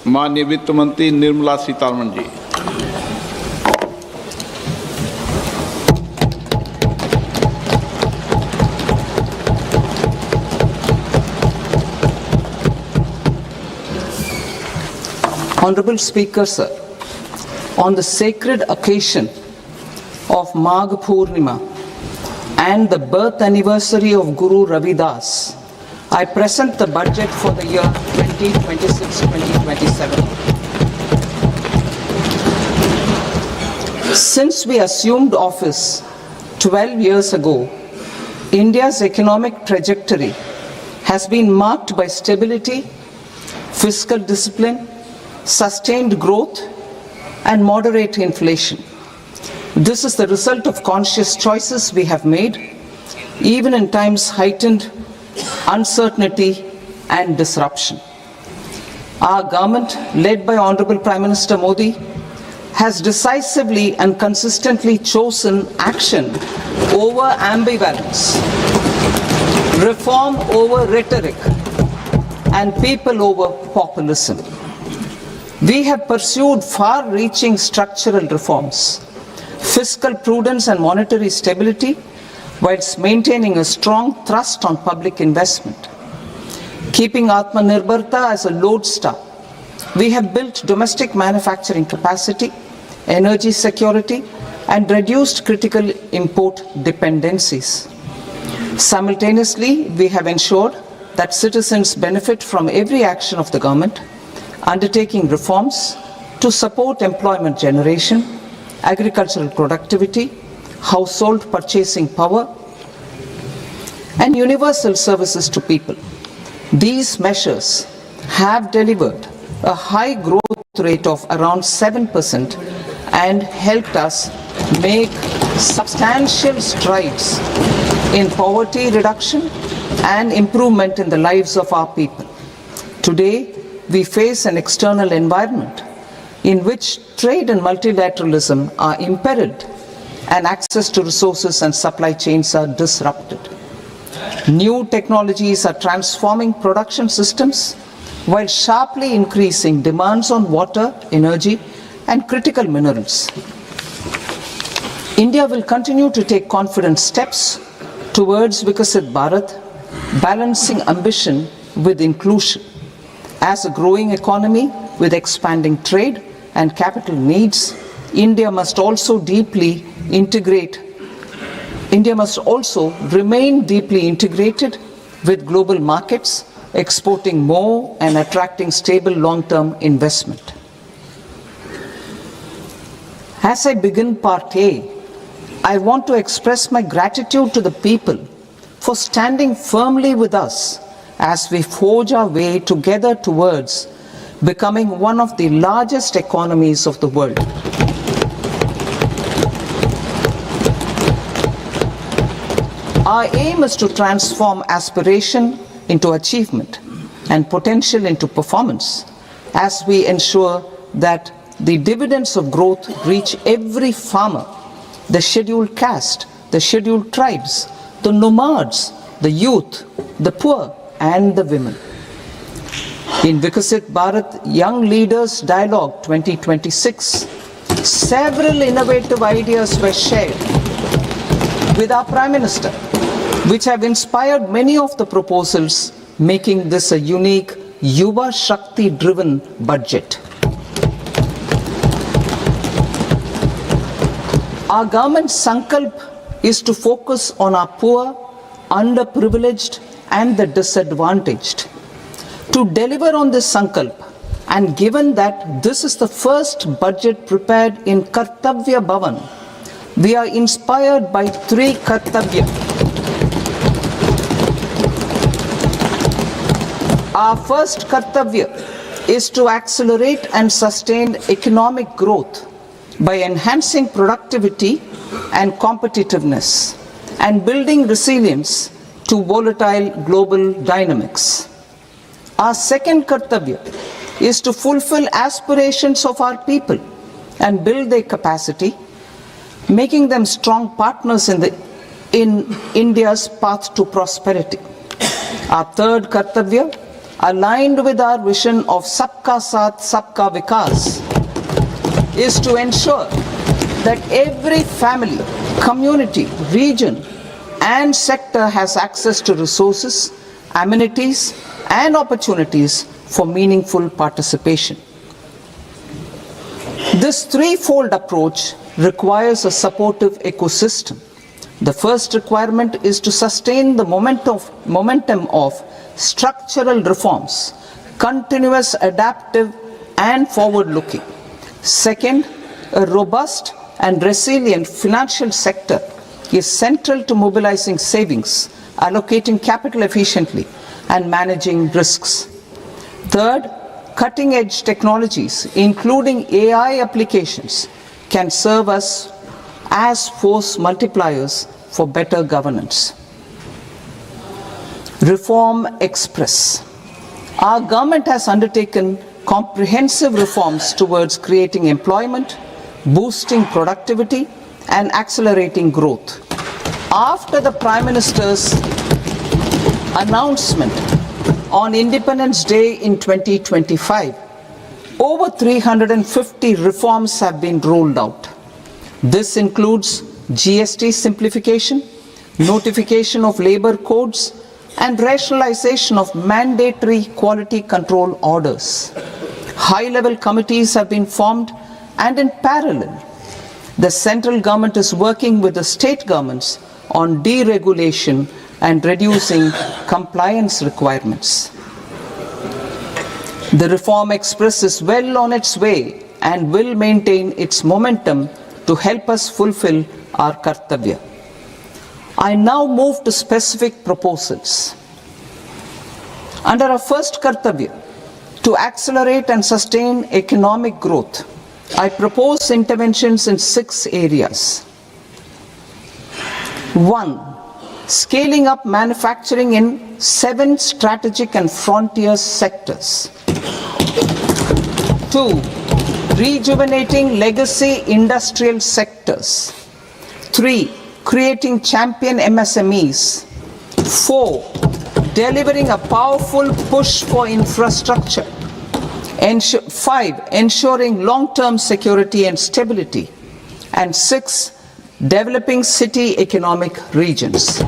माननीय वित्त मंत्री Nirmala Sitharaman ji. Honorable Speaker, sir, on the sacred occasion of Magh Purnima and the birth anniversary of Guru Ravidas, I present the budget for the year 2026-2027. Since we assumed office 12 years ago, India's economic trajectory has been marked by stability, fiscal discipline, sustained growth, and moderate inflation. This is the result of conscious choices we have made, even in times heightened uncertainty and disruption. Our government, led by Honorable Prime Minister Modi, has decisively and consistently chosen action over ambivalence, reform over rhetoric, and people over populism. We have pursued far-reaching structural reforms, fiscal prudence and monetary stability, whilst maintaining a strong thrust on public investment. Keeping Atmanirbharta as a lodestar, we have built domestic manufacturing capacity, energy security, and reduced critical import dependencies. Simultaneously, we have ensured that citizens benefit from every action of the government, undertaking reforms to support employment generation, agricultural productivity, household purchasing power, and universal services to people. These measures have delivered a high growth rate of around 7% and helped us make substantial strides in poverty reduction and improvement in the lives of our people. Today, we face an external environment in which trade and multilateralism are imperiled and access to resources and supply chains are disrupted. New technologies are transforming production systems while sharply increasing demands on water, energy, and critical minerals. India will continue to take confident steps towards Viksit Bharat, balancing ambition with inclusion. As a growing economy with expanding trade and capital needs, India must also remain deeply integrated with global markets, exporting more and attracting stable long-term investment. As I begin Part A, I want to express my gratitude to the people for standing firmly with us as we forge our way together towards becoming one of the largest economies of the world. Our aim is to transform aspiration into achievement and potential into performance as we ensure that the dividends of growth reach every farmer, the scheduled caste, the scheduled tribes, the nomads, the youth, the poor, and the women. In Viksit Bharat Young Leaders Dialogue 2026, several innovative ideas were shared with our Prime Minister, which have inspired many of the proposals, making this a unique Yuva Shakti-driven budget. Our government's sankalp is to focus on our poor, underprivileged, and the disadvantaged. To deliver on this sankalp, and given that this is the first budget prepared in Kartavya Bhavan, we are inspired by three Kartavya. Our first Kartavya is to accelerate and sustain economic growth by enhancing productivity and competitiveness and building resilience to volatile global dynamics. Our second Kartavya is to fulfill aspirations of our people and build their capacity, making them strong partners in India's path to prosperity. Our third Kartavya aligned with our vision of Sabka Saath, Sabka Vikas, is to ensure that every family, community, region, and sector has access to resources, amenities, and opportunities for meaningful participation. This threefold approach requires a supportive ecosystem. The first requirement is to sustain the momentum of structural reforms, continuous, adaptive, and forward-looking. Second, a robust and resilient financial sector is central to mobilizing savings, allocating capital efficiently, and managing risks. Third, cutting-edge technologies, including AI applications, can serve us as force multipliers for better governance. Reform Express. Our government has undertaken comprehensive reforms towards creating employment, boosting productivity, and accelerating growth. After the Prime Minister's announcement on Independence Day in 2025, over 350 reforms have been rolled out. This includes GST simplification, notification of labor codes, and rationalization of mandatory quality control orders. High-level committees have been formed, and in parallel, the central government is working with the state governments on deregulation and reducing compliance requirements. The Reform Express is well on its way and will maintain its momentum to help us fulfill our kartavya. I now move to specific proposals. Under our first kartavya, to accelerate and sustain economic growth, I propose interventions in 6 areas. 1. Scaling up manufacturing in 7 strategic and frontier sectors. 2. Rejuvenating legacy industrial sectors. 3. Creating champion MSMEs. 4. Delivering a powerful push for infrastructure. 5. Ensuring long-term security and stability. And 6. Developing city economic regions.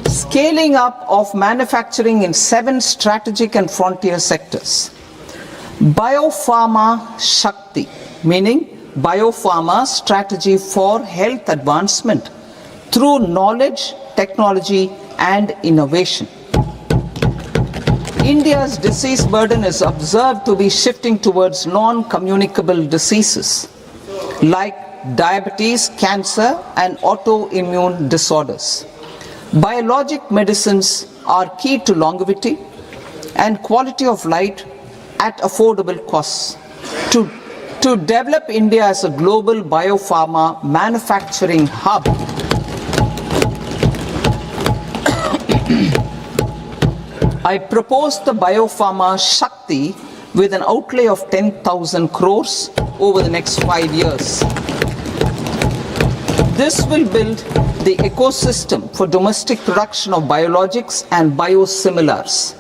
Scaling up of manufacturing in 7 strategic and frontier sectors. Biopharma Shakti, meaning biopharma strategy for health advancement through knowledge, technology, and innovation. India's disease burden is observed to be shifting towards non-communicable diseases like diabetes, cancer, and autoimmune disorders. Biologic medicines are key to longevity and quality of life at affordable costs. To develop India as a global biopharma manufacturing hub, I propose the Biopharma Shakti with an outlay of 10,000 crores over the next 5 years. This will build the ecosystem for domestic production of biologics and biosimilars.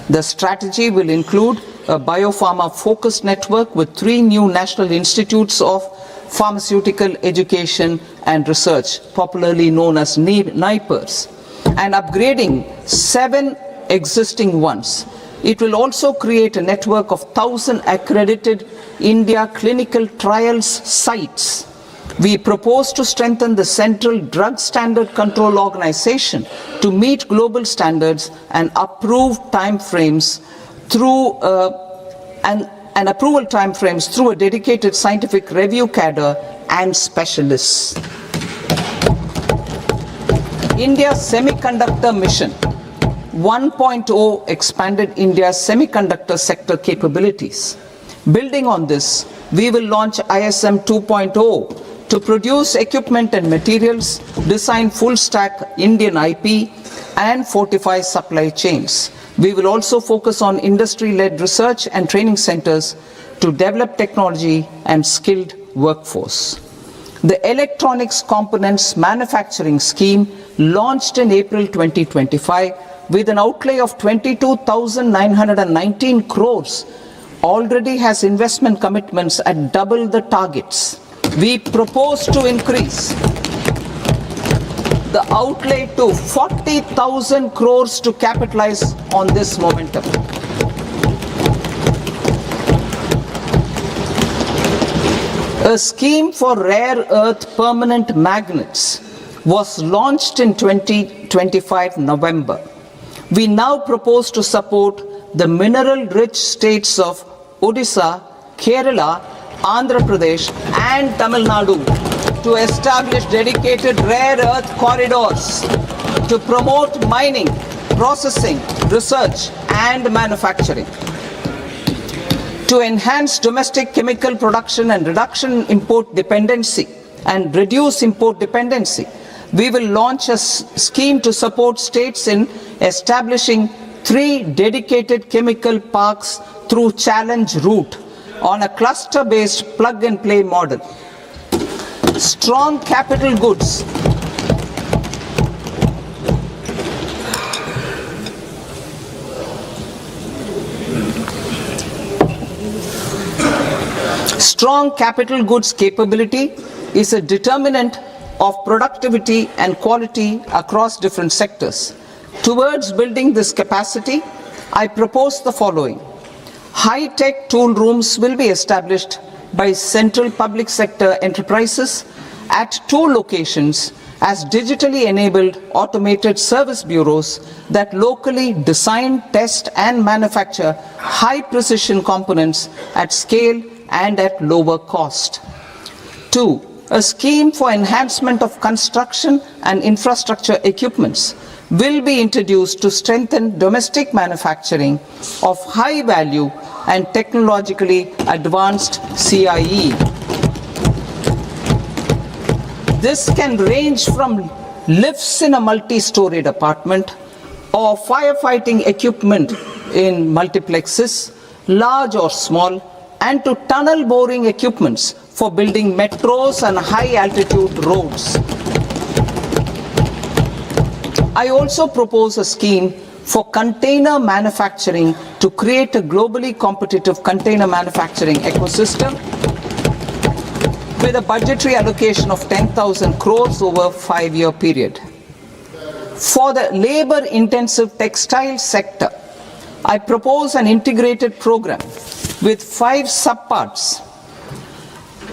The strategy will include a biopharma-focused network with 3 new national institutes of pharmaceutical education and research, popularly known as NIPERs, and upgrading 7 existing ones. It will also create a network of 1,000 accredited India clinical trials sites. We propose to strengthen the Central Drug Standard Control Organization to meet global standards and approve timeframes through and approval timeframes through a dedicated scientific review cadre and specialists. India's Semiconductor Mission 1.0 expanded India's semiconductor sector capabilities. Building on this, we will launch ISM 2.0 to produce equipment and materials, design full-stack Indian IP, and fortify supply chains. We will also focus on industry-led research and training centers to develop technology and skilled workforce. The Electronics Components Manufacturing Scheme launched in April 2025 with an outlay of 22,919 crores, already has investment commitments at double the targets. We propose to increase the outlay to 40,000 crores to capitalize on this momentum. A scheme for rare earth permanent magnets was launched in 2025 November. We now propose to support the mineral-rich states of Odisha, Kerala, Andhra Pradesh and Tamil Nadu to establish dedicated rare earth corridors to promote mining, processing, research and manufacturing. To enhance domestic chemical production and reduction import dependency and reduce import dependency, we will launch a scheme to support states in establishing 3 dedicated chemical parks through challenge route on a cluster-based plug-and-play model. Strong capital goods. Strong capital goods capability is a determinant of productivity and quality across different sectors. Towards building this capacity, I propose the following. High-tech tool rooms will be established by central public sector enterprises at 2 locations as digitally enabled automated service bureaus that locally design, test and manufacture high-precision components at scale and at lower cost. 2. A scheme for enhancement of construction and infrastructure equipments will be introduced to strengthen domestic manufacturing of high value and technologically advanced CIE. This can range from lifts in a multi-storied apartment or firefighting equipment in multiplexes, large or small, and to tunnel boring equipments for building metros and high-altitude roads. I also propose a scheme for container manufacturing to create a globally competitive container manufacturing ecosystem with a budgetary allocation of 10,000 crores over a 5-year period. For the labor-intensive textile sector, I propose an integrated program with 5 subparts.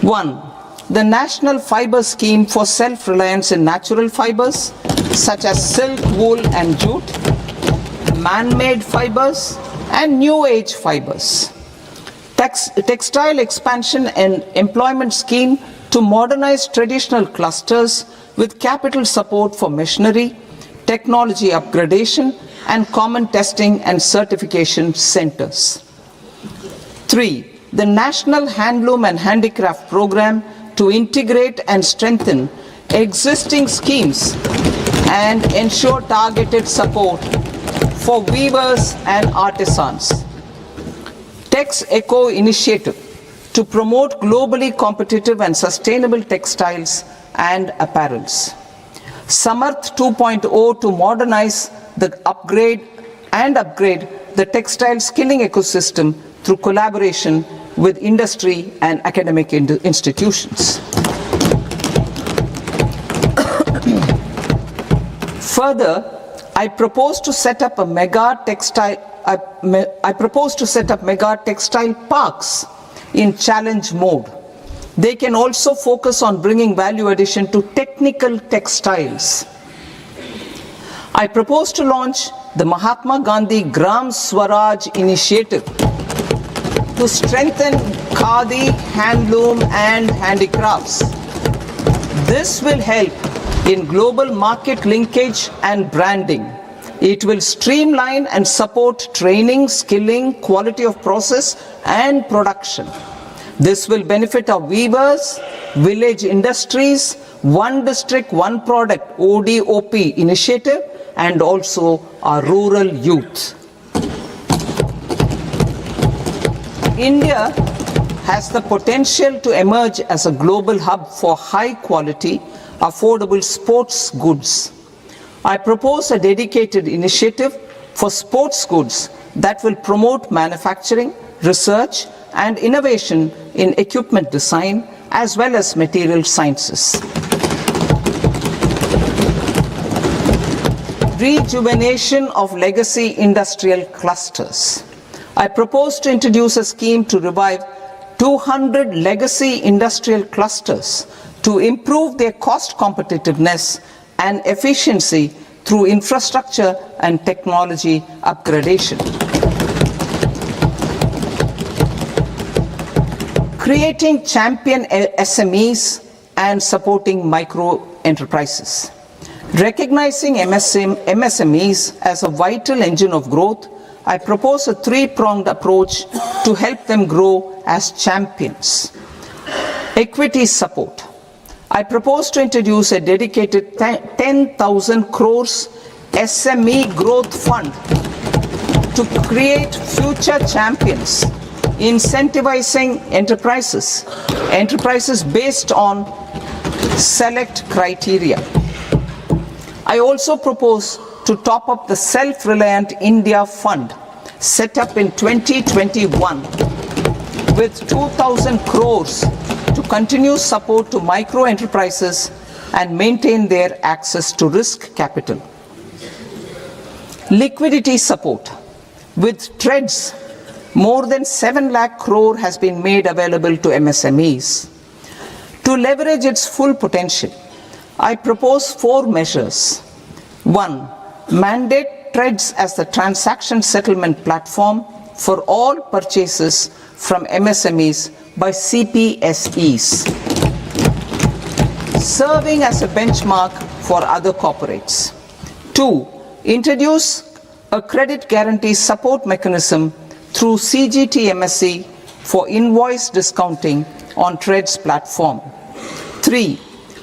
1. The National Fiber Scheme for Self-Reliance in Natural Fibers, such as silk, wool and jute, man-made fibers and new age fibers. Textile expansion and employment scheme to modernize traditional clusters with capital support for machinery, technology upgradation and common testing and certification centers. 3. The National Handloom and Handicraft Program to integrate and strengthen existing schemes and ensure targeted support for weavers and artisans. Tex Eco Initiative to promote globally competitive and sustainable textiles and apparels. Samarth 2.0 to modernize the upgrade the textile skilling ecosystem through collaboration with industry and academic institutions. Further, I propose to set up mega textile parks in challenge mode. They can also focus on bringing value addition to technical textiles. I propose to launch the Mahatma Gandhi Gram Swaraj initiative to strengthen khadi, handloom and handicrafts. This will help in global market linkage and branding. It will streamline and support training, skilling, quality of process and production. This will benefit our weavers, village industries, one district, one product ODOP initiative and also our rural youth. India has the potential to emerge as a global hub for high quality, affordable sports goods. I propose a dedicated initiative for sports goods that will promote manufacturing, research, and innovation in equipment design as well as material sciences. Rejuvenation of legacy industrial clusters. I propose to introduce a scheme to revive 200 legacy industrial clusters to improve their cost competitiveness and efficiency through infrastructure and technology upgradation. Creating champion SMEs and supporting micro enterprises. Recognizing MSMEs as a vital engine of growth, I propose a three-pronged approach to help them grow as champions. Equity support. I propose to introduce a dedicated 10,000 crores SME growth fund to create future champions, incentivizing enterprises based on select criteria. I also propose to top up the Self-Reliant India Fund set up in 2021 with 2,000 crores to continue support to micro enterprises and maintain their access to risk capital. Liquidity support. With TREDS, more than 7 lakh crore has been made available to MSMEs. To leverage its full potential, I propose 4 measures. 1. Mandate TREDS as the transaction settlement platform for all purchases from MSMEs by CPSEs, serving as a benchmark for other corporates. 2. Introduce a credit guarantee support mechanism through CGTMSE for invoice discounting on TREDS platform. 3.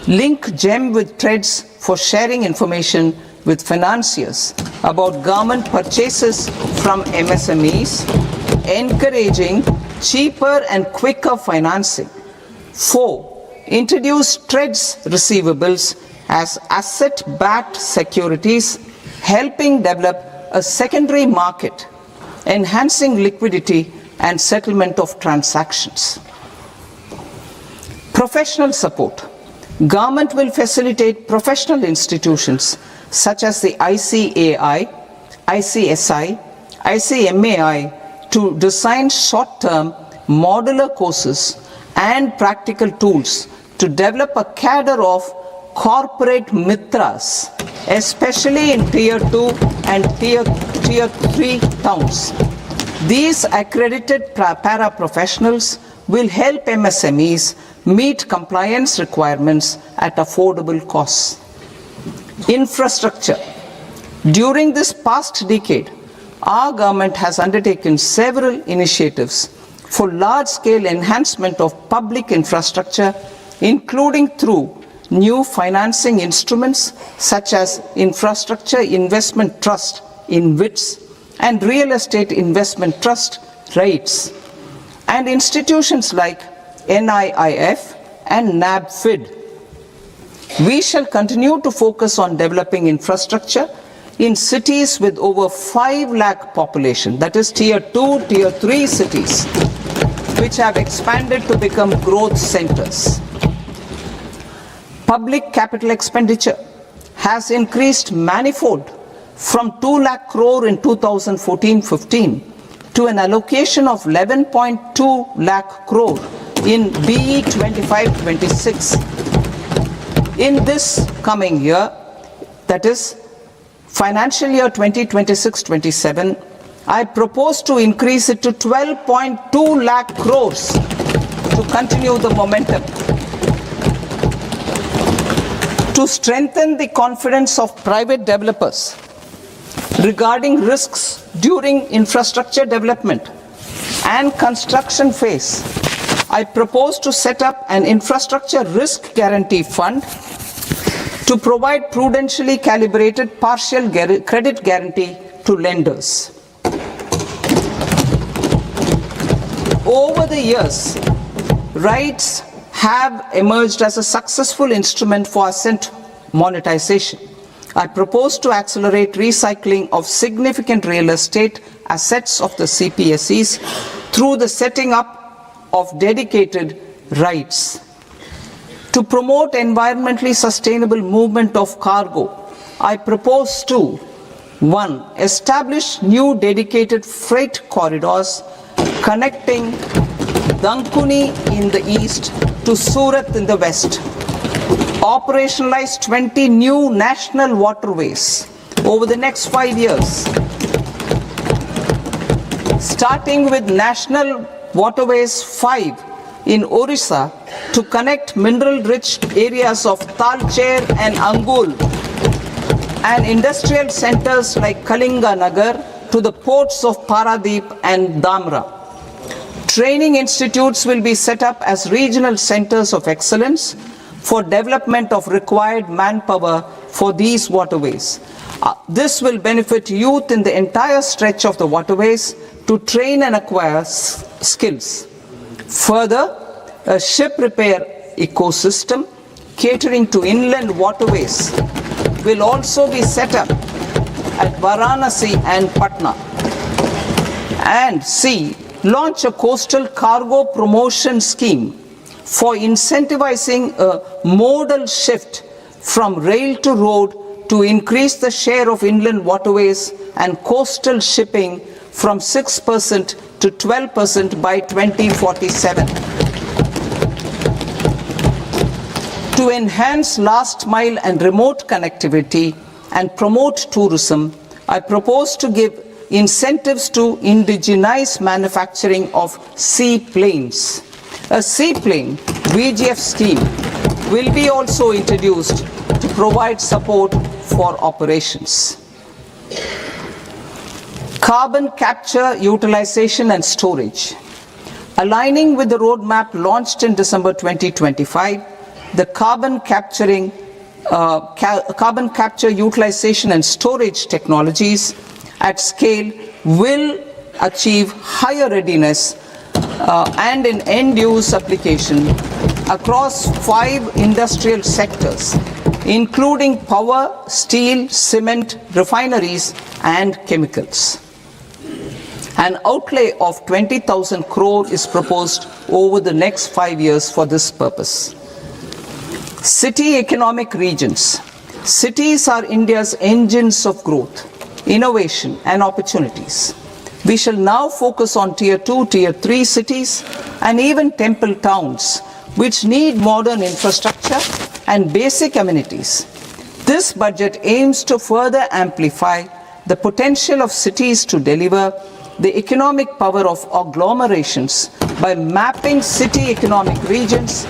Link GEM with TREDS for sharing information with financiers about government purchases from MSMEs, encouraging cheaper and quicker financing. 4. Introduce TREDS receivables as asset-backed securities, helping develop a secondary market, enhancing liquidity and settlement of transactions. Professional support. Government will facilitate professional institutions such as the ICAI, ICSI, ICMAI to design short-term modular courses and practical tools to develop a cadre of corporate mitras, especially in Tier 2 and Tier 3 towns. These accredited para-professionals will help MSMEs meet compliance requirements at affordable costs. Infrastructure. During this past decade, our government has undertaken several initiatives for large-scale enhancement of public infrastructure, including through new financing instruments such as Infrastructure Investment Trust (InvITs) and Real Estate Investment Trust (REITs), and institutions like NIIF and NABFID. We shall continue to focus on developing infrastructure in cities with over 5 lakh population, that is Tier 2, Tier 3 cities, which have expanded to become growth centers. Public capital expenditure has increased manifold from 2 lakh crore in 2014-15 to an allocation of 11.2 lakh crore in BE-25-26. In this coming year, that is financial year 2026-27, I propose to increase it to 12.2 lakh crores to continue the momentum. To strengthen the confidence of private developers regarding risks during infrastructure development and construction phase, I propose to set up an infrastructure risk guarantee fund to provide prudentially calibrated partial credit guarantee to lenders. Over the years, REITs have emerged as a successful instrument for asset monetization. I propose to accelerate recycling of significant real estate assets of the CPSEs through the setting up of dedicated rights. To promote environmentally sustainable movement of cargo, I propose to 1. Establish new dedicated freight corridors connecting Dankuni in the east to Surat in the west. Operationalize 20 new national waterways over the next 5 years. Starting with National Waterways 5 in Orissa to connect mineral-rich areas of Talcher and Angul and industrial centers like Kalinga Nagar to the ports of Paradip and Dhamra. Training institutes will be set up as regional centers of excellence for development of required manpower for these waterways. This will benefit youth in the entire stretch of the waterways to train and acquire skills. Further, a ship repair ecosystem catering to inland waterways will also be set up at Varanasi and Patna. And C. Launch a coastal cargo promotion scheme for incentivizing a modal shift from rail to road to increase the share of inland waterways and coastal shipping from 6% to 12% by 2047. To enhance last mile and remote connectivity and promote tourism, I propose to give incentives to indigenize manufacturing of seaplanes. A seaplane VGF scheme will be also introduced to provide support for operations. Carbon capture, utilization and storage. Aligning with the roadmap launched in December 2025, the carbon capture, utilization and storage technologies at scale will achieve higher readiness and in end-use application across 5 industrial sectors, including power, steel, cement, refineries, and chemicals. An outlay of 20,000 crore is proposed over the next 5 years for this purpose. City economic regions. Cities are India's engines of growth, innovation, and opportunities. We shall now focus on Tier 2, Tier 3 cities, and even temple towns, which need modern infrastructure and basic amenities. This budget aims to further amplify the potential of cities to deliver the economic power of agglomerations by mapping city economic regions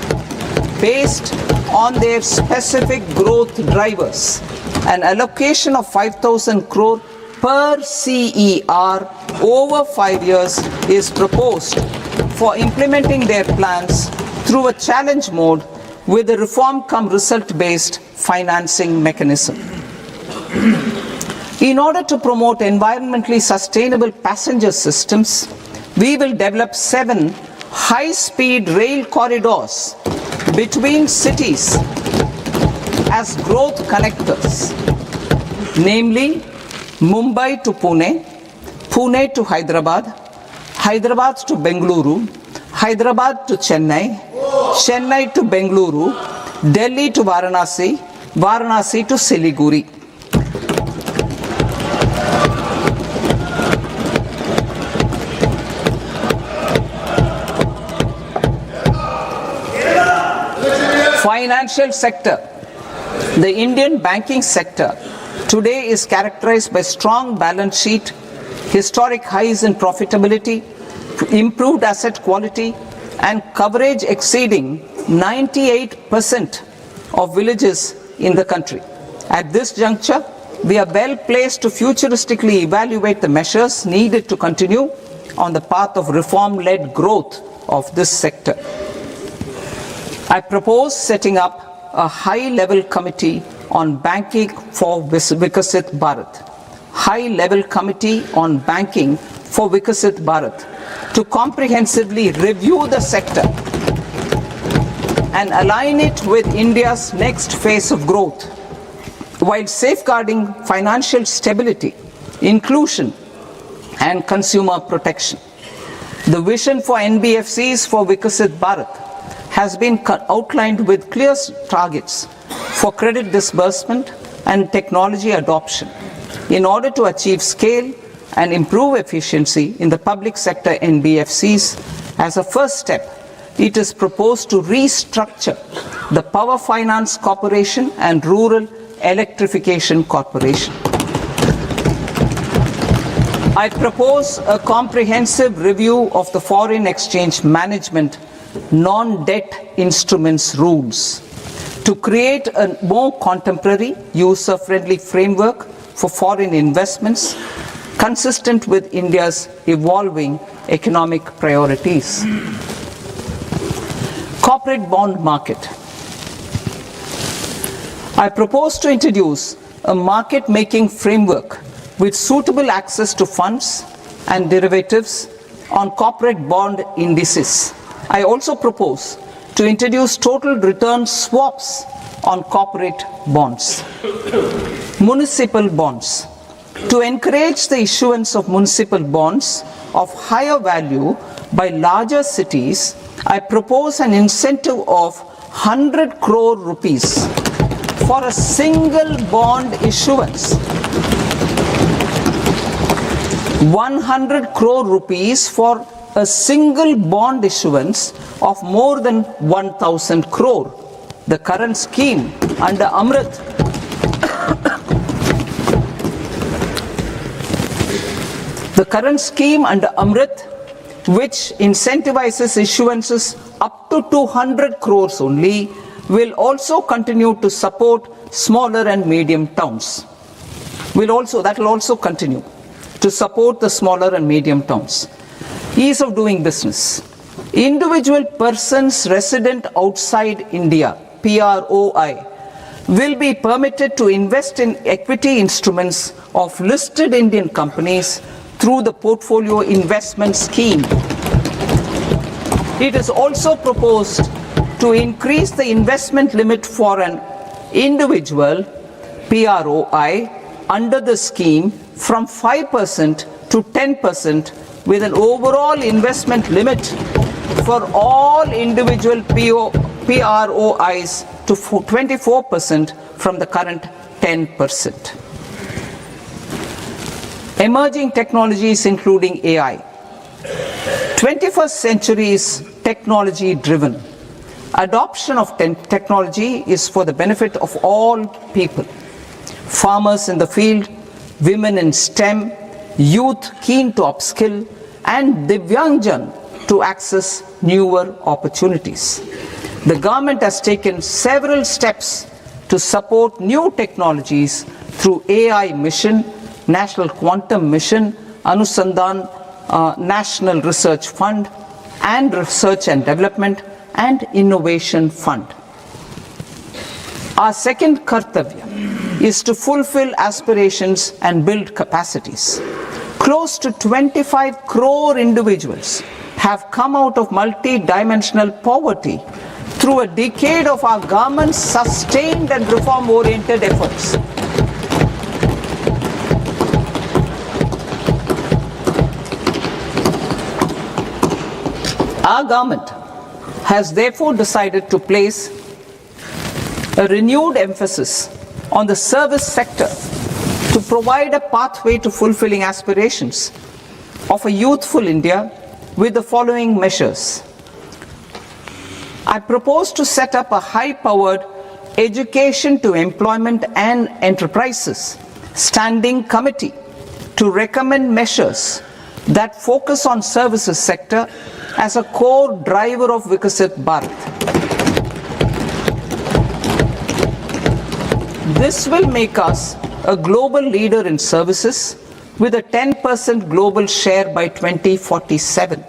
based on their specific growth drivers. An allocation of 5,000 crore per CER over 5 years is proposed for implementing their plans through a challenge mode with a reform-cum-result-based financing mechanism. In order to promote environmentally sustainable passenger systems, we will develop 7 high-speed rail corridors between cities as growth connectors, namely Mumbai to Pune, Pune to Hyderabad, Hyderabad to Bengaluru, Hyderabad to Chennai, Chennai to Bengaluru, Delhi to Varanasi, Varanasi to Siliguri. Financial sector. The Indian banking sector today is characterized by strong balance sheet, historic highs in profitability, improved asset quality, and coverage exceeding 98% of villages in the country. At this juncture, we are well placed to futuristically evaluate the measures needed to continue on the path of reform-led growth of this sector. I propose setting up a high-level committee on banking for Vikasit Bharat. High-level committee on banking for Vikasit Bharat to comprehensively review the sector and align it with India's next phase of growth. while safeguarding financial stability, inclusion, and consumer protection. The vision for NBFCs for Vikasit Bharat has been outlined with clear targets for credit disbursement and technology adoption in order to achieve scale and improve efficiency in the public sector NBFCs. As a first step, it is proposed to restructure the Power Finance Corporation and Rural Electrification Corporation. I propose a comprehensive review of the foreign exchange management non-debt instruments rules to create a more contemporary, user-friendly framework for foreign investments consistent with India's evolving economic priorities. Corporate bond market. I propose to introduce a market-making framework with suitable access to funds and derivatives on corporate bond indices. I also propose to introduce total return swaps on corporate bonds. Municipal bonds. To encourage the issuance of municipal bonds of higher value by larger cities, I propose an incentive of 100 crore rupees for a single bond issuance. 100 crore rupees for a single bond issuance of more than 1,000 crore. The current scheme under Amrit which incentivizes issuances up to 200 crores only, will also continue to support smaller and medium towns. That will also continue to support the smaller and medium towns. Ease of doing business. Individual persons resident outside India, PROI, will be permitted to invest in equity instruments of listed Indian companies through the Portfolio Investment Scheme. It is also proposed to increase the investment limit for an individual PROI under the scheme from 5% to 10%, with an overall investment limit for all individual PROIs to 24% from the current 10%. Emerging technologies including AI. 21st century is technology driven. Adoption of technology is for the benefit of all people. Farmers in the field, women in STEM, youth keen to upskill, and Divyangjan to access newer opportunities. The government has taken several steps to support new technologies through AI Mission, National Quantum Mission, Anusandhan National Research Fund, and Research and Development and Innovation Fund. Our second kartavya is to fulfill aspirations and build capacities. Close to 25 crore individuals have come out of multi-dimensional poverty through a decade of our government's sustained and reform-oriented efforts. Our government has therefore decided to place a renewed emphasis on the service sector to provide a pathway to fulfilling aspirations of a youthful India with the following measures. I propose to set up a high-powered Education to Employment and Enterprises Standing Committee to recommend measures that focus on services sector as a core driver of Vikasit Bharat. This will make us a global leader in services with a 10% global share by 2047.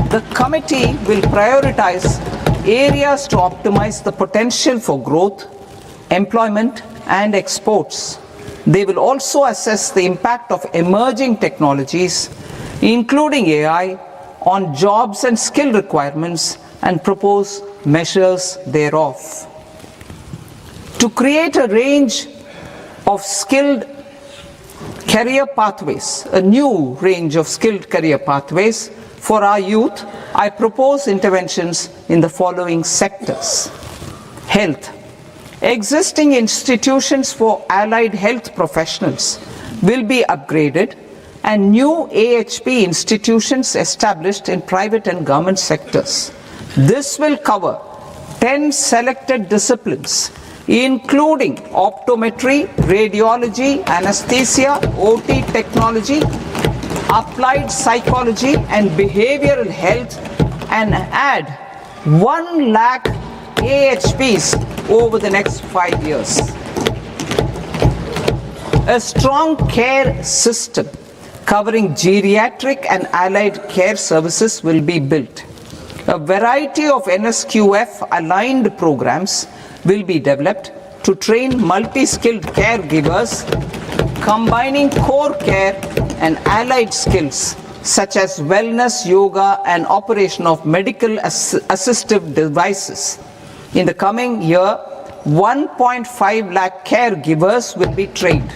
The committee will prioritize areas to optimize the potential for growth, employment, and exports. They will also assess the impact of emerging technologies, including AI, on jobs and skill requirements and propose measures thereof. To create a range of skilled career pathways, a new range of skilled career pathways for our youth, I propose interventions in the following sectors. Health. Existing institutions for allied health professionals will be upgraded and new AHP institutions established in private and government sectors. This will cover 10 selected disciplines, including optometry, radiology, anesthesia, OT technology, applied psychology and behavioral health, and add 1 lakh AHPs over the next 5 years. A strong care system covering geriatric and allied care services will be built. A variety of NSQF aligned programs will be developed to train multi-skilled caregivers, combining core care and allied skills such as wellness, yoga, and operation of medical assistive devices. In the coming year, 1.5 lakh caregivers will be trained.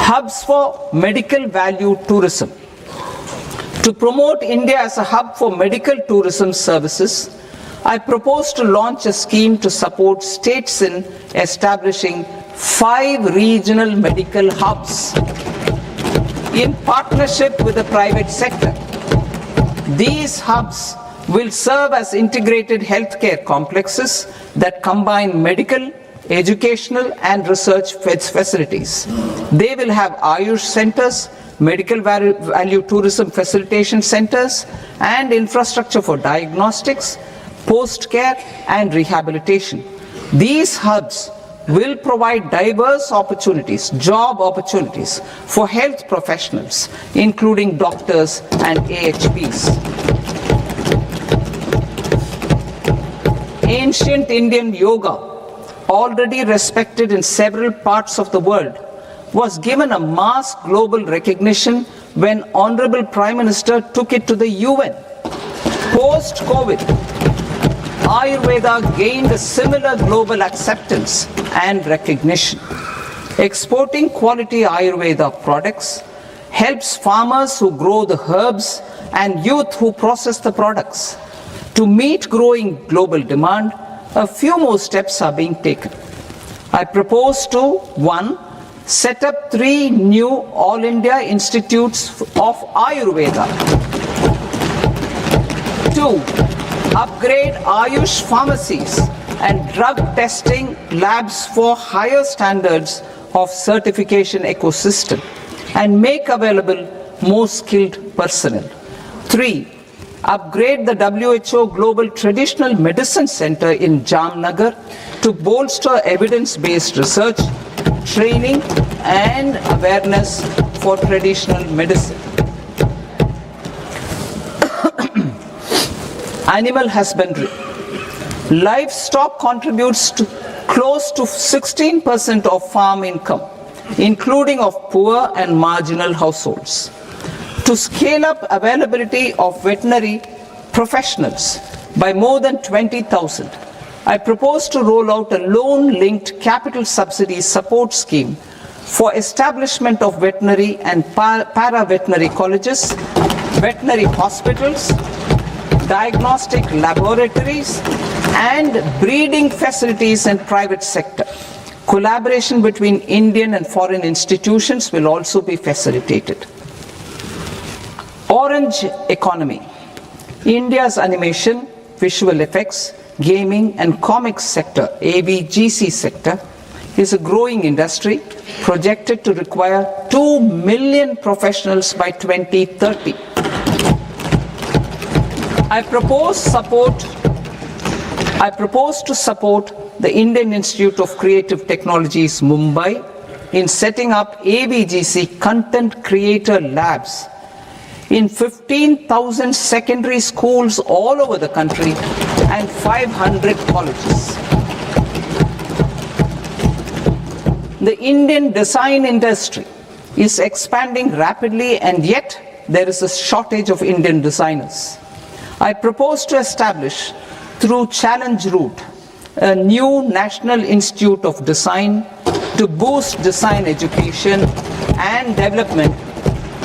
Hubs for medical value tourism. To promote India as a hub for medical tourism services, I propose to launch a scheme to support states in establishing 5 regional medical hubs in partnership with the private sector. These hubs will serve as integrated healthcare complexes that combine medical, educational and research facilities. They will have Ayush centers, medical value tourism facilitation centers, and infrastructure for diagnostics, post-care and rehabilitation. These hubs will provide diverse opportunities, job opportunities for health professionals, including doctors and AHPs. Ancient Indian yoga, already respected in several parts of the world, was given a mass global recognition when Honorable Prime Minister took it to the UN. Post-COVID, Ayurveda gained a similar global acceptance and recognition. Exporting quality Ayurveda products helps farmers who grow the herbs and youth who process the products. To meet growing global demand, a few more steps are being taken. I propose to 1. Set up 3 new All India Institutes of Ayurveda. 2. Upgrade Ayush pharmacies and drug testing labs for higher standards of certification ecosystem and make available more skilled personnel. 3. Upgrade the WHO Global Traditional Medicine Center in Jamnagar to bolster evidence-based research, training and awareness for traditional medicine. Animal husbandry. Livestock contributes to close to 16% of farm income, including of poor and marginal households. To scale up availability of veterinary professionals by more than 20,000, I propose to roll out a loan-linked capital subsidy support scheme for establishment of veterinary and para-veterinary colleges, veterinary hospitals, diagnostic laboratories, and breeding facilities in private sector. Collaboration between Indian and foreign institutions will also be facilitated. Orange economy. India's animation, visual effects, gaming and comics sector, AVGC sector, is a growing industry projected to require 2 million professionals by 2030. I propose to support the Indian Institute of Creative Technologies, Mumbai, in setting up AVGC content creator labs in 15,000 secondary schools all over the country and 500 colleges. The Indian design industry is expanding rapidly, and yet there is a shortage of Indian designers. I propose to establish, through challenge route, a new National Institute of Design to boost design education and development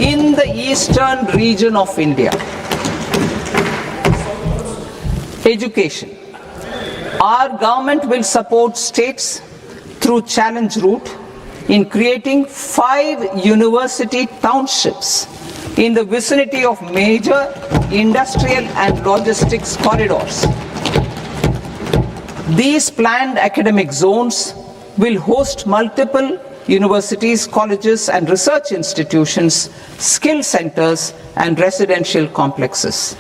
in the eastern region of India. Education. Our government will support states through challenge route in creating 5 university townships in the vicinity of major industrial and logistics corridors. These planned academic zones will host multiple universities, colleges and research institutions, skill centers and residential complexes.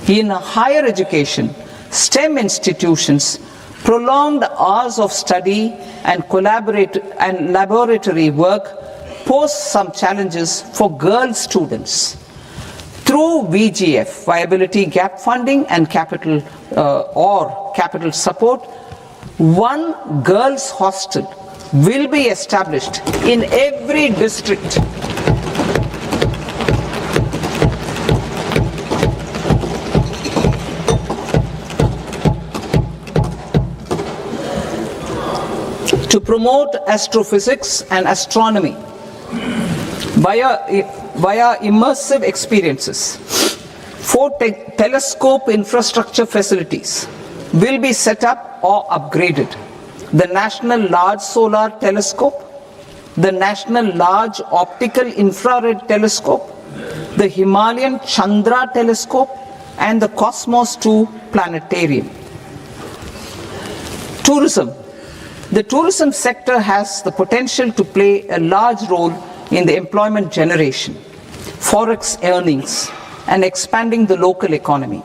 In higher education, STEM institutions, prolonged hours of study and laboratory work pose some challenges for girl students. Through VGF, Viability Gap Funding and capital support, one girls' hostel will be established in every district. To promote astrophysics and astronomy via immersive experiences, 4 telescope infrastructure facilities will be set up or upgraded. The National Large Solar Telescope, the National Large Optical Infrared Telescope, the Himalayan Chandra Telescope, and the Cosmos 2 Planetarium. Tourism. The tourism sector has the potential to play a large role in the employment generation, forex earnings, and expanding the local economy.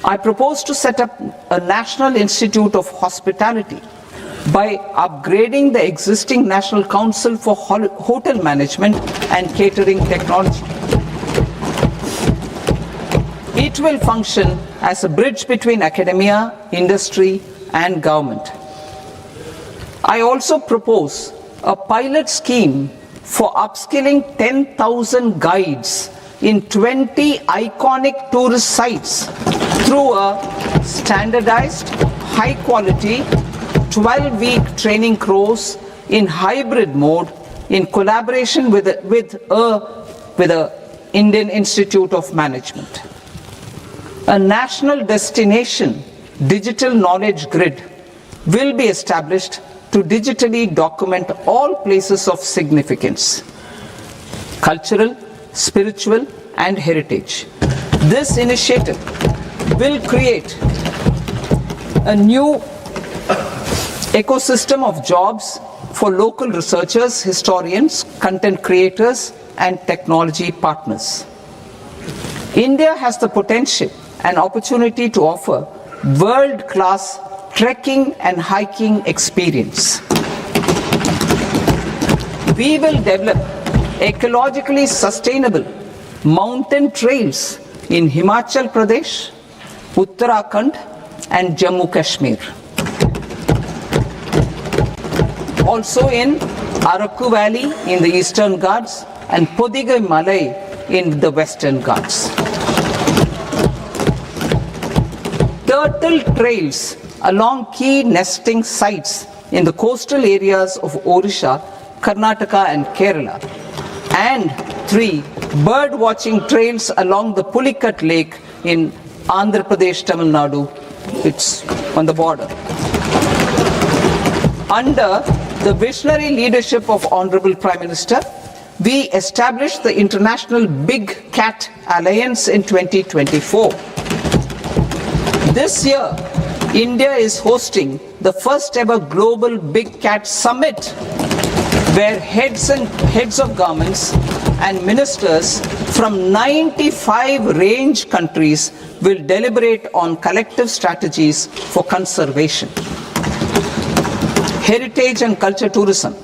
I propose to set up a National Institute of Hospitality by upgrading the existing National Council for Hotel Management and Catering Technology. It will function as a bridge between academia, industry, and government. I also propose a pilot scheme for upskilling 10,000 guides in 20 iconic tourist sites through a standardized, high-quality, 12-week training course in hybrid mode in collaboration with the Indian Institute of Management. A national destination digital knowledge grid will be established to digitally document all places of significance, cultural, spiritual, and heritage. This initiative will create a new ecosystem of jobs for local researchers, historians, content creators, and technology partners. India has the potential and opportunity to offer world-class trekking and hiking experience. We will develop ecologically sustainable mountain trails in Himachal Pradesh, Uttarakhand, and Jammu Kashmir. Also in Araku Valley in the Eastern Ghats and Podigai Malai in the Western Ghats. Turtle trails along key nesting sites in the coastal areas of Odisha, Karnataka and Kerala. And 3 bird watching trails along the Pulikat Lake in Andhra Pradesh, Tamil Nadu. It's on the border. Under the visionary leadership of Honorable Prime Minister, we established the International Big Cat Alliance in 2024. This year, India is hosting the first ever Global Big Cat Summit, where heads of governments and ministers from 95 range countries will deliberate on collective strategies for conservation. Heritage and culture tourism.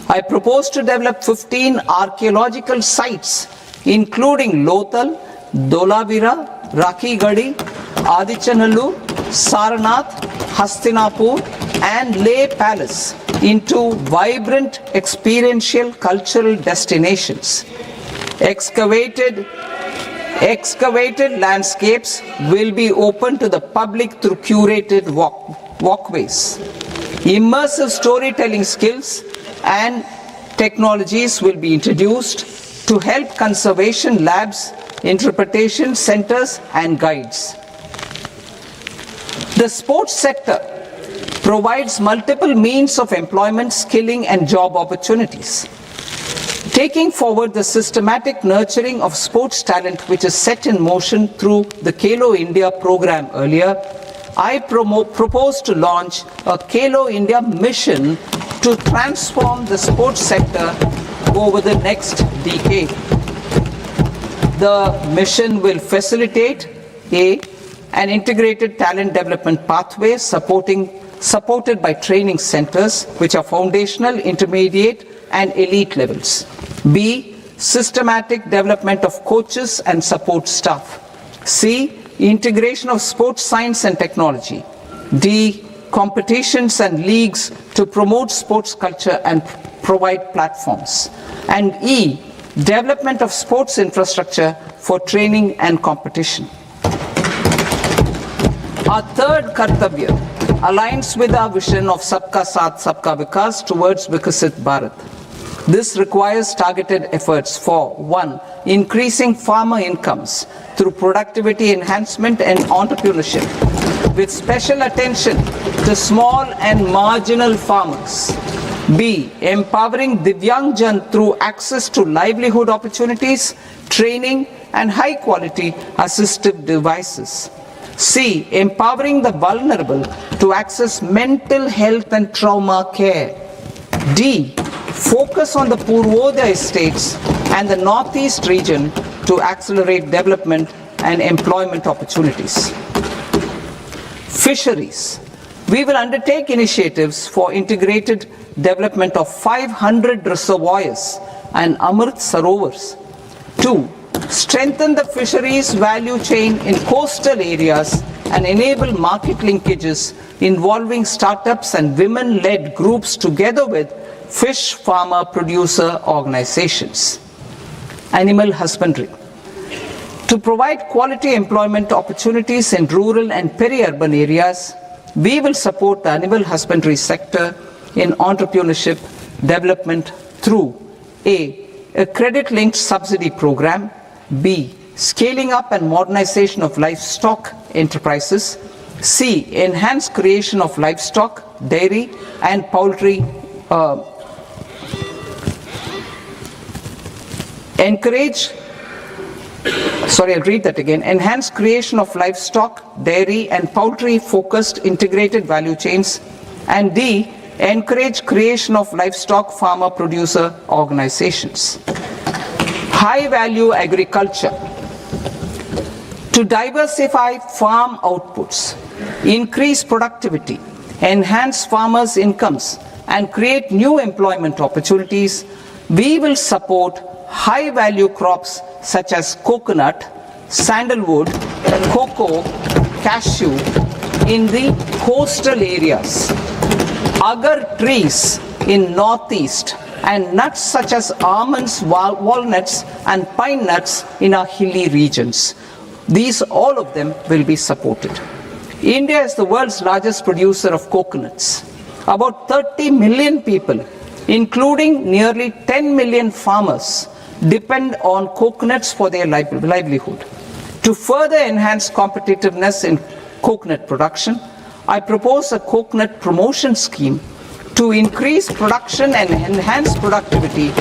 I propose to develop 15 archaeological sites, including Lothal, Dolavira, Rakhi Gadi, Adichanallur, Saranath, Hastinapur, and Leh Palace into vibrant experiential cultural destinations. Excavated Excavated landscapes will be open to the public through curated walkways. Immersive storytelling skills and technologies will be introduced to help conservation labs, interpretation centers, and guides. The sports sector provides multiple means of employment, skilling, and job opportunities. Taking forward the systematic nurturing of sports talent which is set in motion through the Khelo India program earlier, I propose to launch a Khelo India mission to transform the sports sector over the next decade. The mission will facilitate an integrated talent development pathway supported by training centers which are foundational, intermediate, and elite levels. B, systematic development of coaches and support staff. C, integration of sports science and technology. D, competitions and leagues to promote sports culture and provide platforms. And E, development of sports infrastructure for training and competition. Our third Kartavya aligns with our vision of Sabka Saath, Sabka Vikas towards Vikasit Bharat. This requires targeted efforts for 1. Increasing farmer incomes through productivity enhancement and entrepreneurship, with special attention to small and marginal farmers. B. Empowering Divyangjan through access to livelihood opportunities, training, and high-quality assistive devices. C. Empowering the vulnerable to access mental health and trauma care. D. Focus on the Purvodaya states and the Northeast region to accelerate development and employment opportunities. Fisheries. We will undertake initiatives for integrated development of 500 reservoirs and Amrit Sarovars. 2. Strengthen the fisheries value chain in coastal areas and enable market linkages involving startups and women-led groups together with fish farmer producer organizations. Animal husbandry. To provide quality employment opportunities in rural and peri-urban areas, we will support the animal husbandry sector in entrepreneurship development through a credit-linked subsidy program, B, scaling up and modernization of livestock enterprises, C, enhanced creation of livestock, dairy, and poultry enhanced creation of livestock, dairy, and poultry-focused integrated value chains, and D, encourage creation of livestock farmer-producer organizations. High-value agriculture. To diversify farm outputs, increase productivity, enhance farmers' incomes, and create new employment opportunities, we will support high-value crops such as coconut, sandalwood, cocoa, cashew in the coastal areas, agar trees in northeast, and nuts such as almonds, walnuts, and pine nuts in our hilly regions. These, all of them, will be supported. India is the world's largest producer of coconuts. About 30 million people, including nearly 10 million farmers, depend on coconuts for their livelihood. To further enhance competitiveness in coconut production, I propose a coconut promotion scheme to increase production and enhance productivity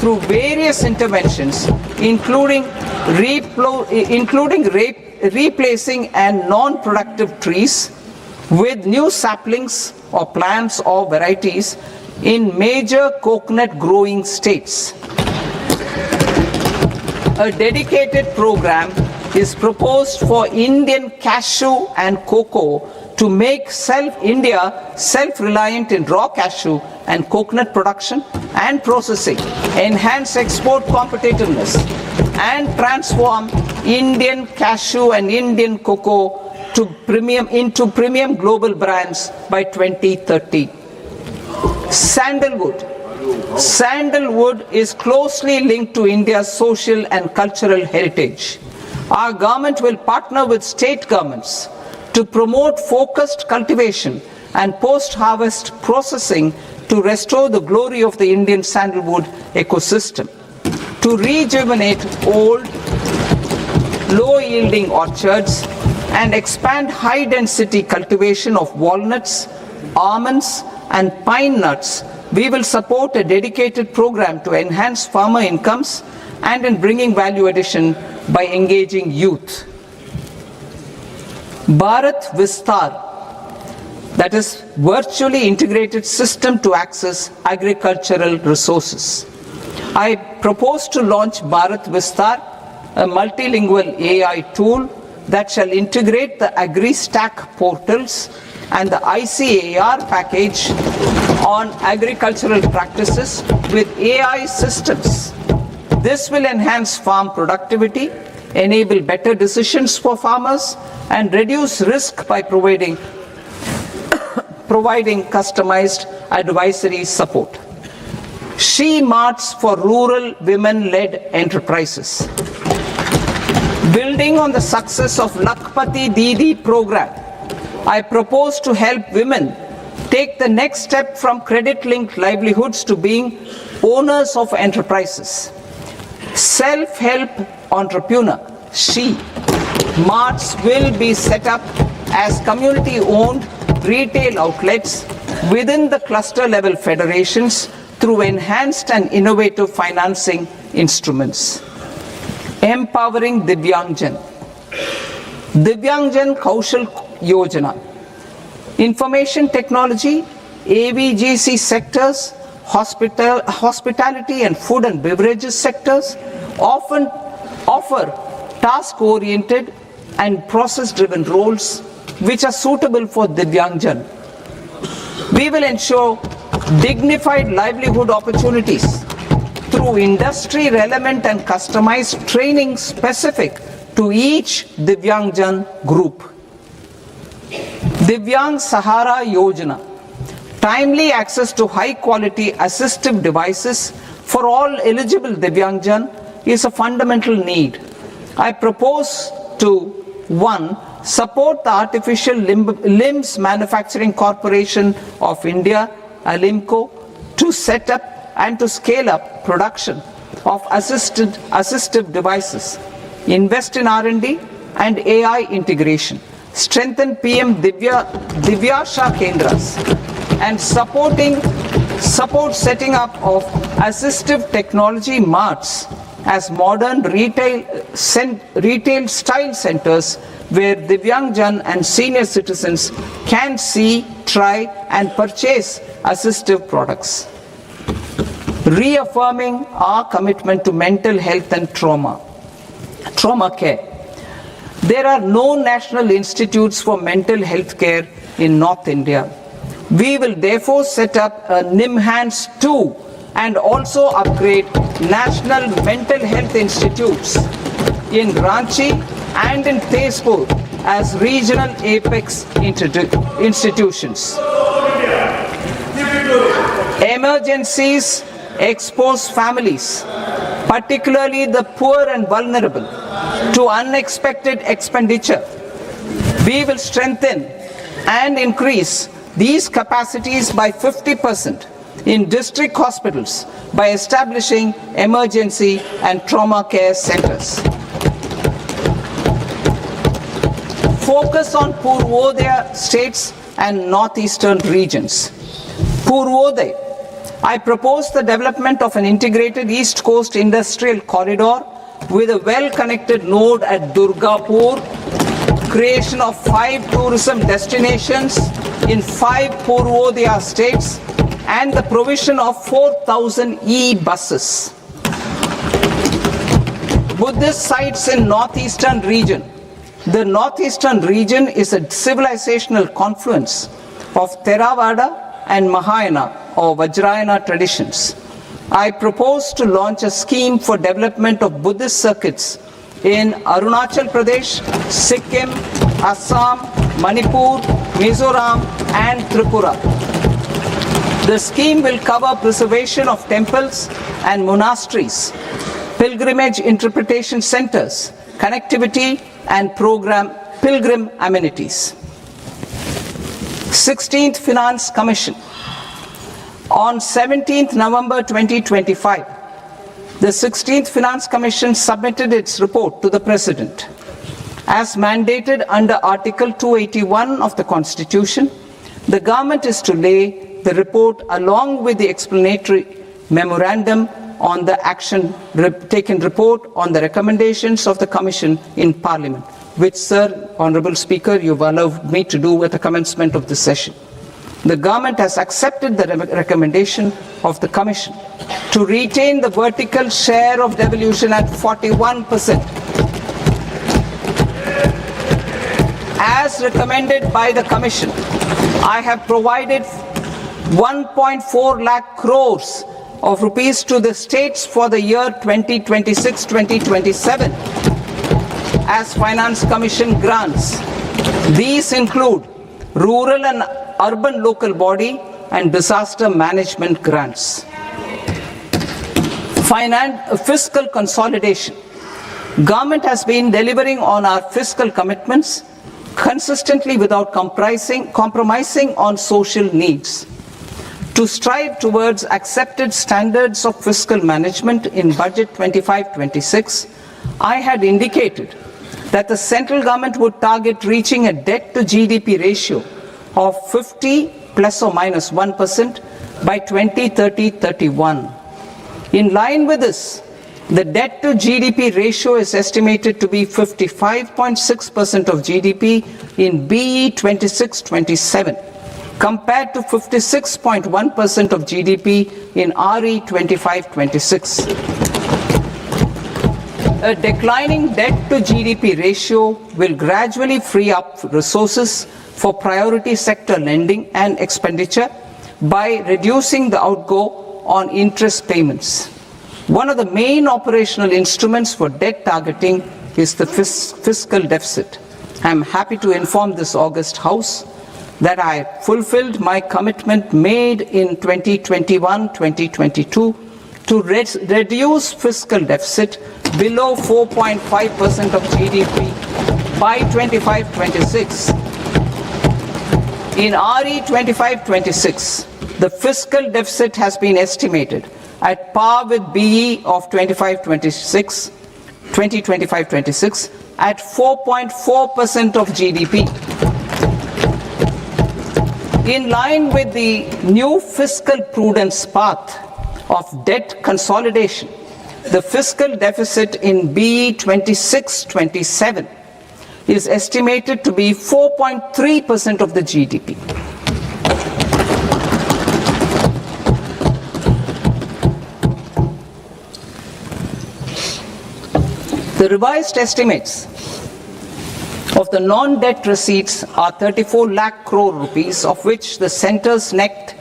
through various interventions, including replacing and non-productive trees with new saplings or plants or varieties in major coconut growing states. A dedicated program is proposed for Indian cashew and cocoa to make India self-reliant in raw cashew and coconut production and processing, enhance export competitiveness, and transform Indian cashew and Indian cocoa into premium global brands by 2030. Sandalwood. Sandalwood is closely linked to India's social and cultural heritage. Our government will partner with state governments to promote focused cultivation and post-harvest processing to restore the glory of the Indian sandalwood ecosystem, to rejuvenate old, low-yielding orchards and expand high-density cultivation of walnuts, almonds, and pine nuts. We will support a dedicated program to enhance farmer incomes and in bringing value addition by engaging youth. Bharat Vistar, that is virtually integrated system to access agricultural resources. I propose to launch Bharat Vistar, a multilingual AI tool that shall integrate the AgriStack portals and the ICAR package on agricultural practices with AI systems. This will enhance farm productivity, enable better decisions for farmers, and reduce risk by providing customized advisory support. She Marts for rural women-led enterprises. Building on the success of Lakpati Didi program, I propose to help women take the next step from credit-linked livelihoods to being owners of enterprises. Self-help entrepreneur, She Marts will be set up as community-owned retail outlets within the cluster-level federations through enhanced and innovative financing instruments. Empowering Divyangjan. Divyangjan Kaushal Yojana. Information technology, AVGC sectors, hospitality and food and beverages sectors often offer task-oriented and process-driven roles which are suitable for Divyangjan. We will ensure dignified livelihood opportunities through industry-relevant and customized training specific to each Divyangjan group. Divyang Sahara Yojana. Timely access to high-quality assistive devices for all eligible Divyangjan is a fundamental need. I propose to 1. Support the Artificial Limbs Manufacturing Corporation of India, ALIMCO, to set up and to scale up production of assistive devices, invest in R&D and AI integration, strengthen PM Divyasha Kendras, and support setting up of assistive technology marts as modern retail style centers where Divyangjan and senior citizens can see, try and purchase assistive products. Reaffirming our commitment to mental health and trauma care. There are no national institutes for mental health care in North India. We will therefore set up a NIMHANS 2 and also upgrade national mental health institutes in Ranchi and in Tezpur as regional apex institutions. Emergencies expose families, particularly the poor and vulnerable, to unexpected expenditure. We will strengthen and increase these capacities by 50% in district hospitals by establishing emergency and trauma care centers. Focus on Purvodaya states and northeastern regions. Purvodaya. I propose the development of an integrated East Coast industrial corridor with a well-connected node at Durgapur, creation of 5 tourism destinations in 5 Purvodaya states, and the provision of 4,000 e-buses. Buddhist sites in northeastern region. The northeastern region is a civilizational confluence of Theravada and Mahayana or Vajrayana traditions. I propose to launch a scheme for development of Buddhist circuits in Arunachal Pradesh, Sikkim, Assam, Manipur, Mizoram and Tripura. The scheme will cover preservation of temples and monasteries, pilgrimage interpretation centers, connectivity and pilgrim amenities. 16th Finance Commission. On 17th November 2025, the 16th Finance Commission submitted its report to the President. As mandated under Article 281 of the Constitution, the government is to lay the report along with the explanatory memorandum on the action taken report on the recommendations of the Commission in Parliament, which, Sir, Honourable Speaker, you've allowed me to do at the commencement of this session. The government has accepted the recommendation of the Commission to retain the vertical share of devolution at 41%. As recommended by the Commission, I have provided 1.4 lakh crores of rupees to the states for the year 2026-2027 as Finance Commission grants. These include rural and urban local body and disaster management grants. Fiscal consolidation. Government has been delivering on our fiscal commitments consistently without compromising on social needs. To strive towards accepted standards of fiscal management in Budget 2025-26, I had indicated that the central government would target reaching a debt to GDP ratio of 50 plus or minus 1% by 2030-31. In line with this, the debt to GDP ratio is estimated to be 55.6% of GDP in BE 26-27, compared to 56.1% of GDP in RE 25-26. A declining debt to GDP ratio will gradually free up resources for priority sector lending and expenditure by reducing the outgo on interest payments. One of the main operational instruments for debt targeting is the fiscal deficit. I am happy to inform this august House that I fulfilled my commitment made in 2021-2022 to reduce fiscal deficit below 4.5% of GDP by 25-26. In RE 25-26, the fiscal deficit has been estimated at par with BE of 2025-26 at 4.4% of GDP. In line with the new fiscal prudence path of debt consolidation, the fiscal deficit in BE 26-27 is estimated to be 4.3% of the GDP. The revised estimates of the non-debt receipts are 34 lakh crore rupees, of which the centre's net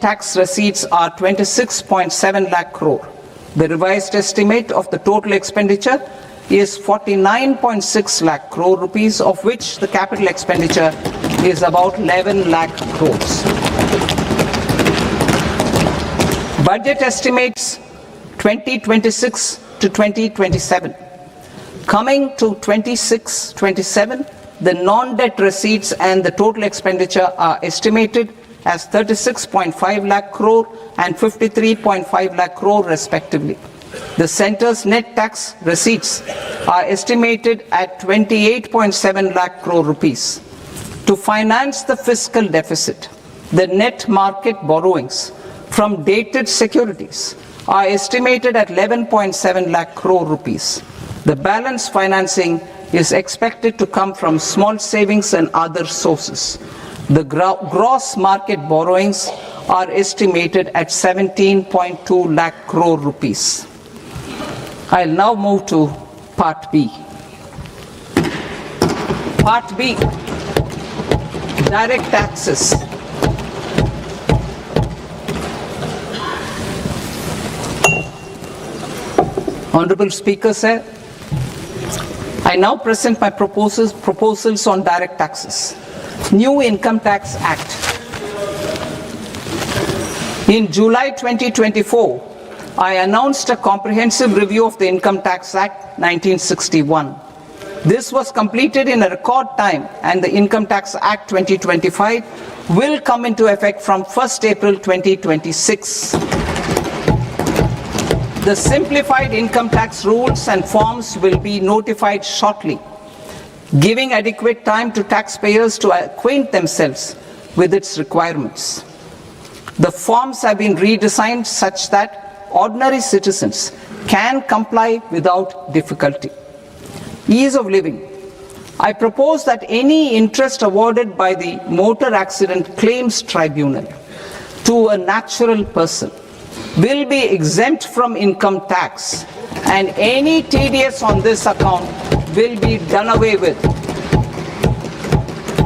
tax receipts are 26.7 lakh crore. The revised estimate of the total expenditure is 49.6 lakh crore rupees, of which the capital expenditure is about 11 lakh crores. Budget estimates 2026 to 2027. Coming to 26-27, the non-debt receipts and the total expenditure are estimated as 36.5 lakh crore and 53.5 lakh crore respectively. The centre's net tax receipts are estimated at 28.7 lakh crore rupees. To finance the fiscal deficit, the net market borrowings from dated securities are estimated at 11.7 lakh crore rupees. The balance financing is expected to come from small savings and other sources. The gross market borrowings are estimated at 17.2 lakh crore rupees. I'll now move to Part B. Part B, direct taxes. Honorable Speaker, sir, I now present my proposals on direct taxes. New Income Tax Act. In July 2024, I announced a comprehensive review of the Income Tax Act 1961. This was completed in a record time, and the Income Tax Act 2025 will come into effect from 1st April 2026. The simplified income tax rules and forms will be notified shortly, giving adequate time to taxpayers to acquaint themselves with its requirements. The forms have been redesigned such that ordinary citizens can comply without difficulty. Ease of living. I propose that any interest awarded by the Motor Accident Claims Tribunal to a natural person will be exempt from income tax, and any TDS on this account will be done away with.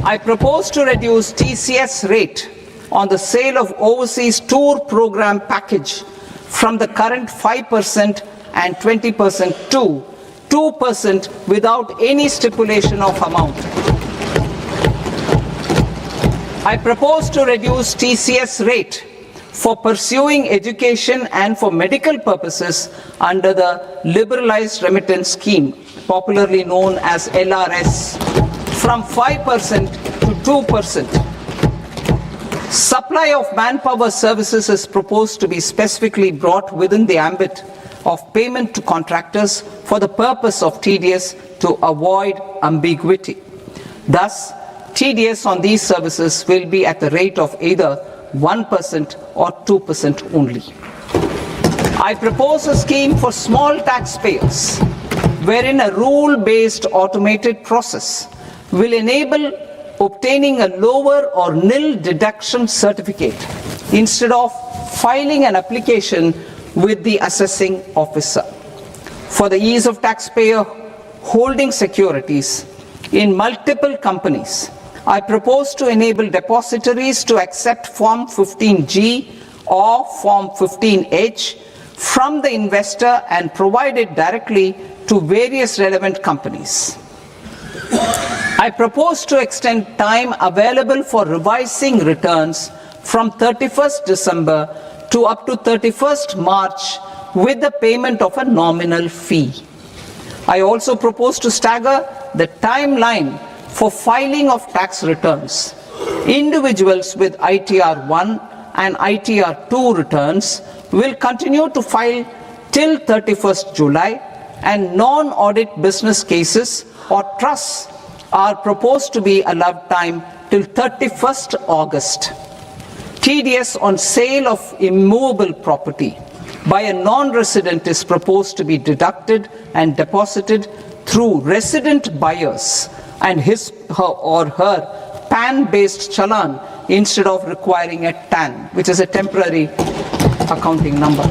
I propose to reduce TCS rate on the sale of overseas tour program package from the current 5% and 20% to 2% without any stipulation of amount. I propose to reduce TCS rate for pursuing education and for medical purposes under the Liberalized Remittance Scheme, popularly known as LRS, from 5% to 2%. Supply of manpower services is proposed to be specifically brought within the ambit of payment to contractors for the purpose of TDS to avoid ambiguity. Thus, TDS on these services will be at the rate of either 1% or 2% only. I propose a scheme for small taxpayers, wherein a rule-based automated process will enable obtaining a lower or nil deduction certificate instead of filing an application with the assessing officer. For the ease of taxpayer holding securities in multiple companies, I propose to enable depositories to accept Form 15G or Form 15H from the investor and provide it directly to various relevant companies. I propose to extend time available for revising returns from 31st December to up to 31st March with the payment of a nominal fee. I also propose to stagger the timeline for filing of tax returns. Individuals with ITR 1 and ITR 2 returns will continue to file till 31st July, and non-audit business cases or trusts are proposed to be allowed time till 31st August. TDS on sale of immovable property by a non-resident is proposed to be deducted and deposited through resident buyers and his or her PAN-based challan instead of requiring a TAN, which is a temporary accounting number.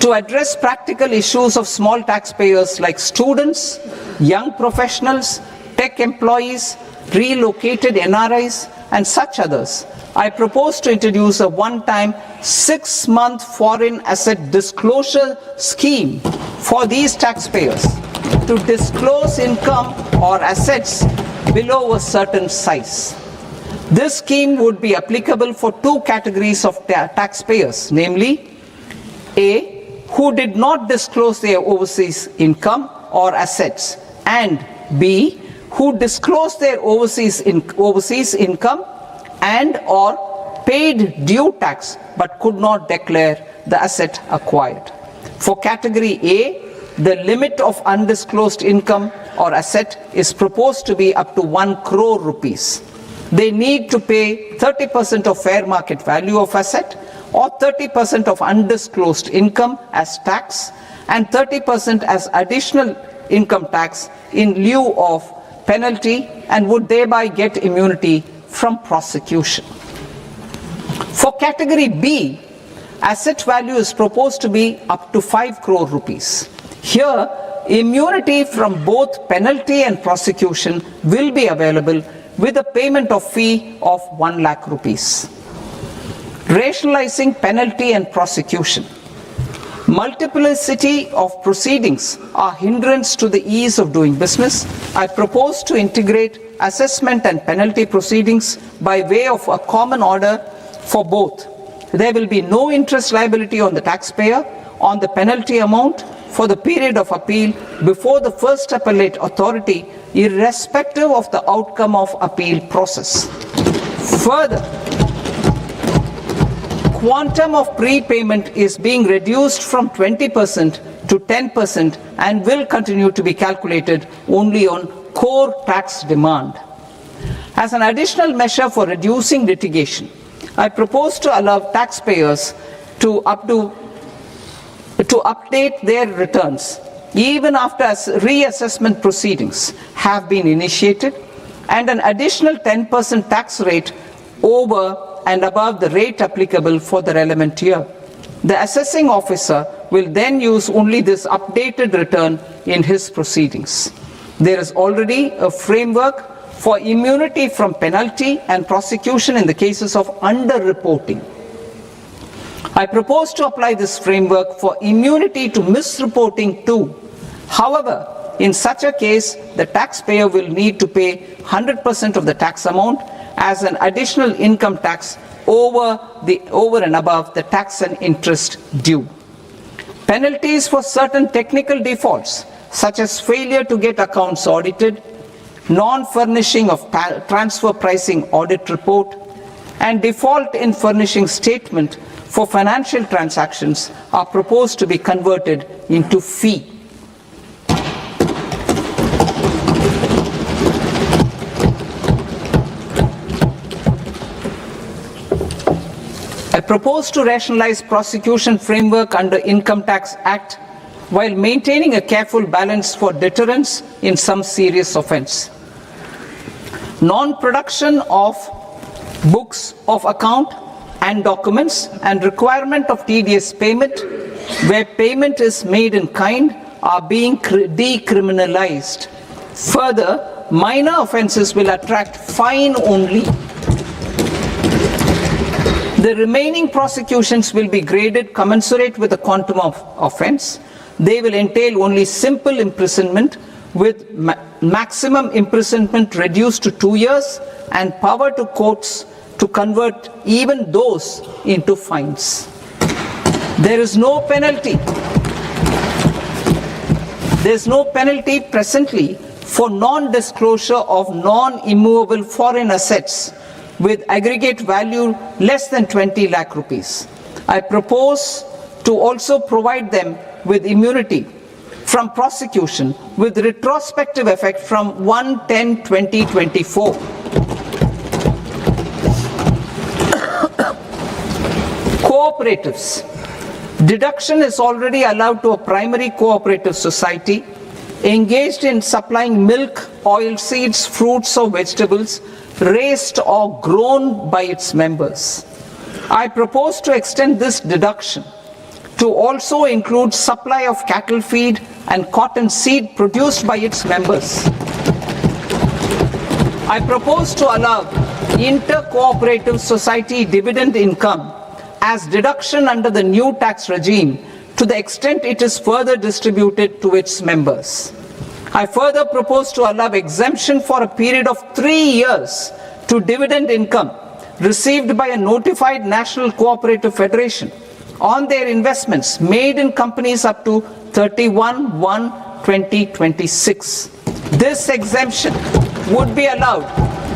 To address practical issues of small taxpayers like students, young professionals, tech employees, relocated NRIs, and such others, I propose to introduce a one-time 6-month foreign asset disclosure scheme for these taxpayers to disclose income or assets below a certain size. This scheme would be applicable for two categories of taxpayers, namely A, who did not disclose their overseas income or assets, and B, who disclosed their overseas income and or paid due tax but could not declare the asset acquired. For category A, the limit of undisclosed income or asset is proposed to be up to 1 crore rupees. They need to pay 30% of fair market value of asset or 30% of undisclosed income as tax and 30% as additional income tax in lieu of penalty, and would thereby get immunity from prosecution. For category B, asset value is proposed to be up to 5 crore rupees. Here, immunity from both penalty and prosecution will be available with a payment of fee of 1 lakh rupees. Rationalizing penalty and prosecution. Multiplicity of proceedings are hindrance to the ease of doing business. I propose to integrate assessment and penalty proceedings by way of a common order for both, there will be no interest liability on the taxpayer on the penalty amount for the period of appeal before the first appellate authority, irrespective of the outcome of appeal process. Further, quantum of prepayment is being reduced from 20% to 10% and will continue to be calculated only on core tax demand. As an additional measure for reducing litigation, I propose to allow taxpayers to update their returns even after reassessment proceedings have been initiated, and an additional 10% tax rate over and above the rate applicable for the relevant year. The assessing officer will then use only this updated return in his proceedings. There is already a framework for immunity from penalty and prosecution in the cases of underreporting. I propose to apply this framework for immunity to misreporting too. However, in such a case, the taxpayer will need to pay 100% of the tax amount as an additional income tax over and above the tax and interest due. Penalties for certain technical defaults, such as failure to get accounts audited, non-furnishing of transfer pricing audit report, and default in furnishing statement for financial transactions, are proposed to be converted into fee. I propose to rationalize prosecution framework under Income Tax Act while maintaining a careful balance for deterrence in some serious offence. Non-production of books of account and documents and requirement of TDS payment where payment is made in kind are being decriminalized. Further, minor offences will attract fine only. The remaining prosecutions will be graded commensurate with the quantum of offence. They will entail only simple imprisonment with maximum imprisonment reduced to 2 years and power to courts to convert even those into fines. There is no penalty. There is no penalty presently for non-disclosure of non-immovable foreign assets with aggregate value less than 20 lakh rupees. I propose to also provide them with immunity from prosecution with retrospective effect from 1/10/2024. Cooperatives. Deduction is already allowed to a primary cooperative society engaged in supplying milk, oilseeds, fruits or vegetables raised or grown by its members. I propose to extend this deduction to also include supply of cattle feed and cotton seed produced by its members. I propose to allow inter-cooperative society dividend income as deduction under the new tax regime to the extent it is further distributed to its members. I further propose to allow exemption for a period of 3 years to dividend income received by a notified national cooperative federation on their investments made in companies up to 31/1/2026. This exemption would be allowed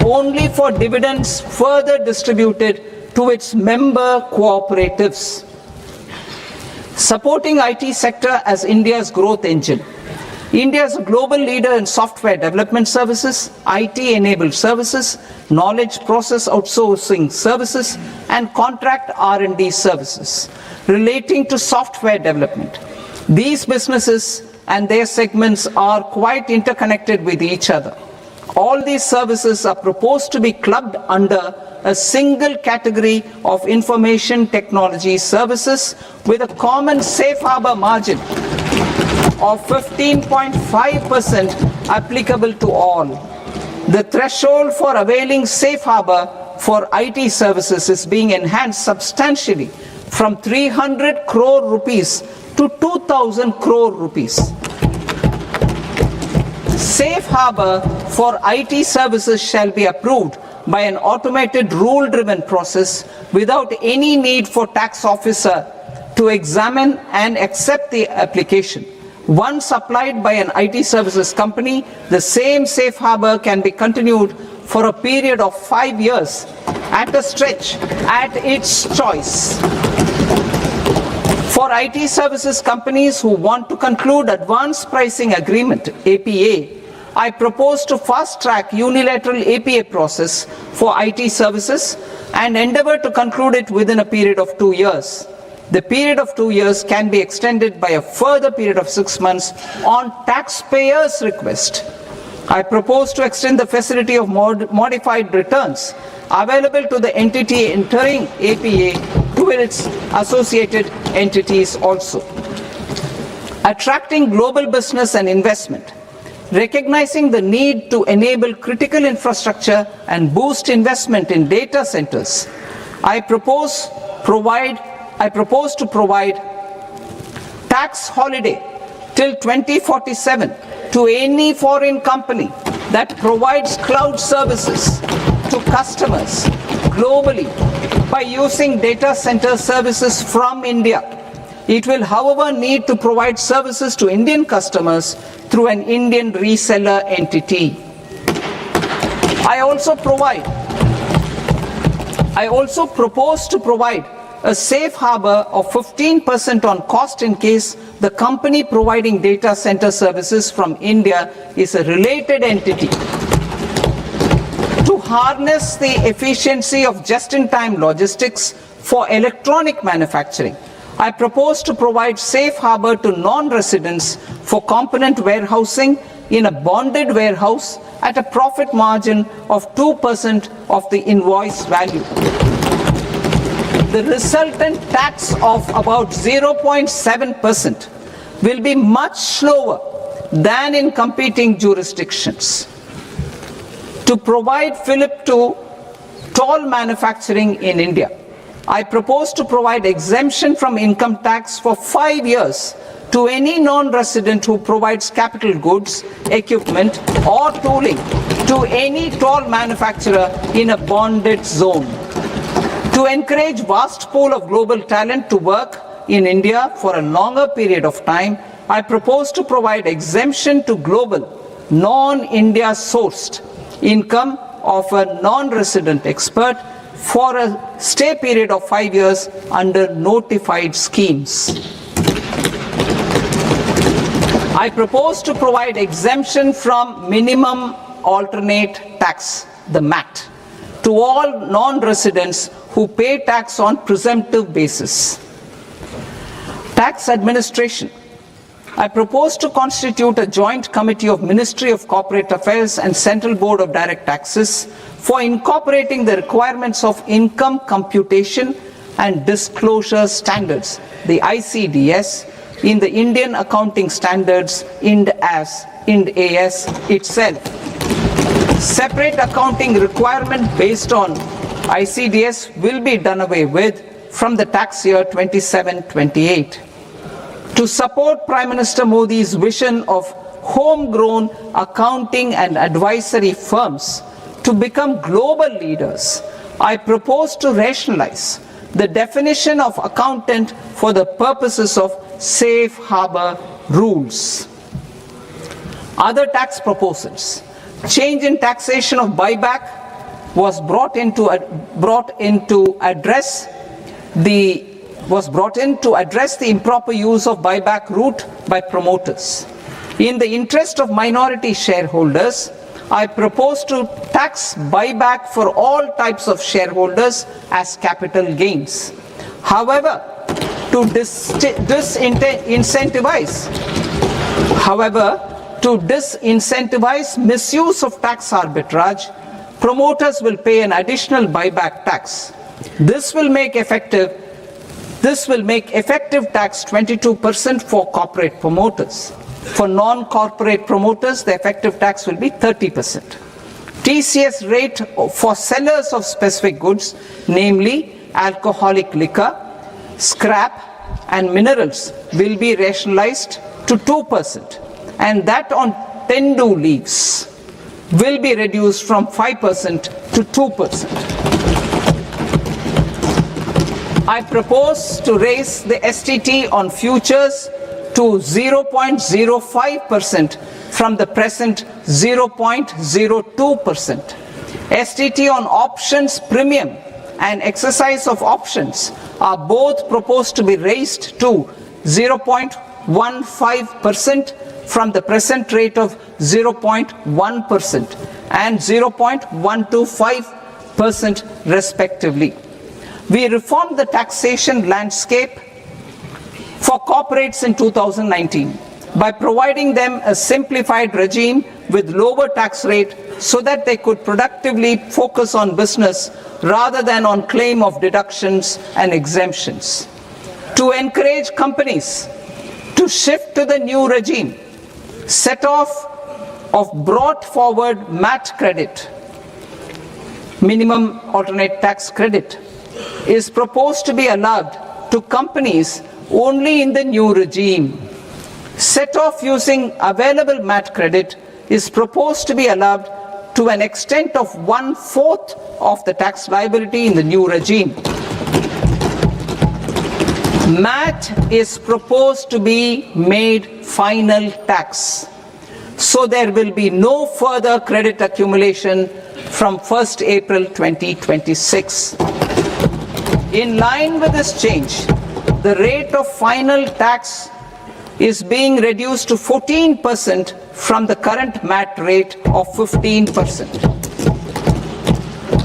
only for dividends further distributed to its member cooperatives. Supporting IT sector as India's growth engine. India is a global leader in software development services, IT-enabled services, knowledge process outsourcing services, and contract R&D services relating to software development. These businesses and their segments are quite interconnected with each other. All these services are proposed to be clubbed under a single category of information technology services with a common safe harbor margin of 15.5% applicable to all. The threshold for availing safe harbor for IT services is being enhanced substantially from 300 crore rupees to 2,000 crore rupees. Safe harbor for IT services shall be approved by an automated rule-driven process without any need for tax officer to examine and accept the application. Once applied by an IT services company, the same safe harbor can be continued for a period of 5 years at a stretch at its choice. For IT services companies who want to conclude advanced pricing agreement, APA, I propose to fast-track unilateral APA process for IT services and endeavor to conclude it within a period of 2 years. The period of 2 years can be extended by a further period of 6 months on taxpayers' request. I propose to extend the facility of modified returns available to the entity entering APA to its associated entities also. Attracting global business and investment. Recognizing the need to enable critical infrastructure and boost investment in data centers, I propose to provide tax holiday till 2047 to any foreign company that provides cloud services to customers globally by using data center services from India. It will, however, need to provide services to Indian customers through an Indian reseller entity. I also propose to provide a safe harbor of 15% on cost in case the company providing data center services from India is a related entity. To harness the efficiency of just-in-time logistics for electronic manufacturing, I propose to provide safe harbor to non-residents for component warehousing in a bonded warehouse at a profit margin of 2% of the invoice value. The resultant tax of about 0.7% will be much slower than in competing jurisdictions. To provide fillip to toll manufacturing in India, I propose to provide exemption from income tax for 5 years to any non-resident who provides capital goods, equipment, or tooling to any toll manufacturer in a bonded zone. To encourage vast pool of global talent to work in India for a longer period of time, I propose to provide exemption to global, non-India sourced income of a non-resident expert for a stay period of 5 years under notified schemes. I propose to provide exemption from minimum alternate tax, the MAT, to all non-residents who pay tax on presumptive basis. Tax administration. I propose to constitute a joint committee of Ministry of Corporate Affairs and Central Board of Direct Taxes for incorporating the requirements of income computation and disclosure standards, the ICDS, in the Indian Accounting Standards Ind AS itself. Separate accounting requirement based on ICDS will be done away with from the tax year 27-28. To support Prime Minister Modi's vision of homegrown accounting and advisory firms to become global leaders, I propose to rationalize the definition of accountant for the purposes of safe harbor rules. Other tax proposals. Change in taxation of buyback was brought in to address the improper use of buyback route by promoters. In the interest of minority shareholders, I propose to tax buyback for all types of shareholders as capital gains. However, to disincentivize misuse of tax arbitrage, promoters will pay an additional buyback tax. This will make effective tax 22% for corporate promoters. For non-corporate promoters, the effective tax will be 30%. TCS rate for sellers of specific goods, namely alcoholic liquor, scrap, and minerals, will be rationalized to 2%, and that on Tendu leaves will be reduced from 5% to 2%. I propose to raise the STT on futures to 0.05% from the present 0.02%. STT on options premium and exercise of options are both proposed to be raised to 0.15% from the present rate of 0.1% and 0.125% respectively. We reformed the taxation landscape for corporates in 2019 by providing them a simplified regime with lower tax rate so that they could productively focus on business rather than on claim of deductions and exemptions. To encourage companies to shift to the new regime, set off of brought forward MAT credit, minimum alternate tax credit, is proposed to be allowed to companies only in the new regime. Set off using available MAT credit is proposed to be allowed to an extent of 1/4 of the tax liability in the new regime. MAT is proposed to be made final tax, so there will be no further credit accumulation from 1st April 2026. In line with this change, the rate of final tax is being reduced to 14% from the current MAT rate of 15%.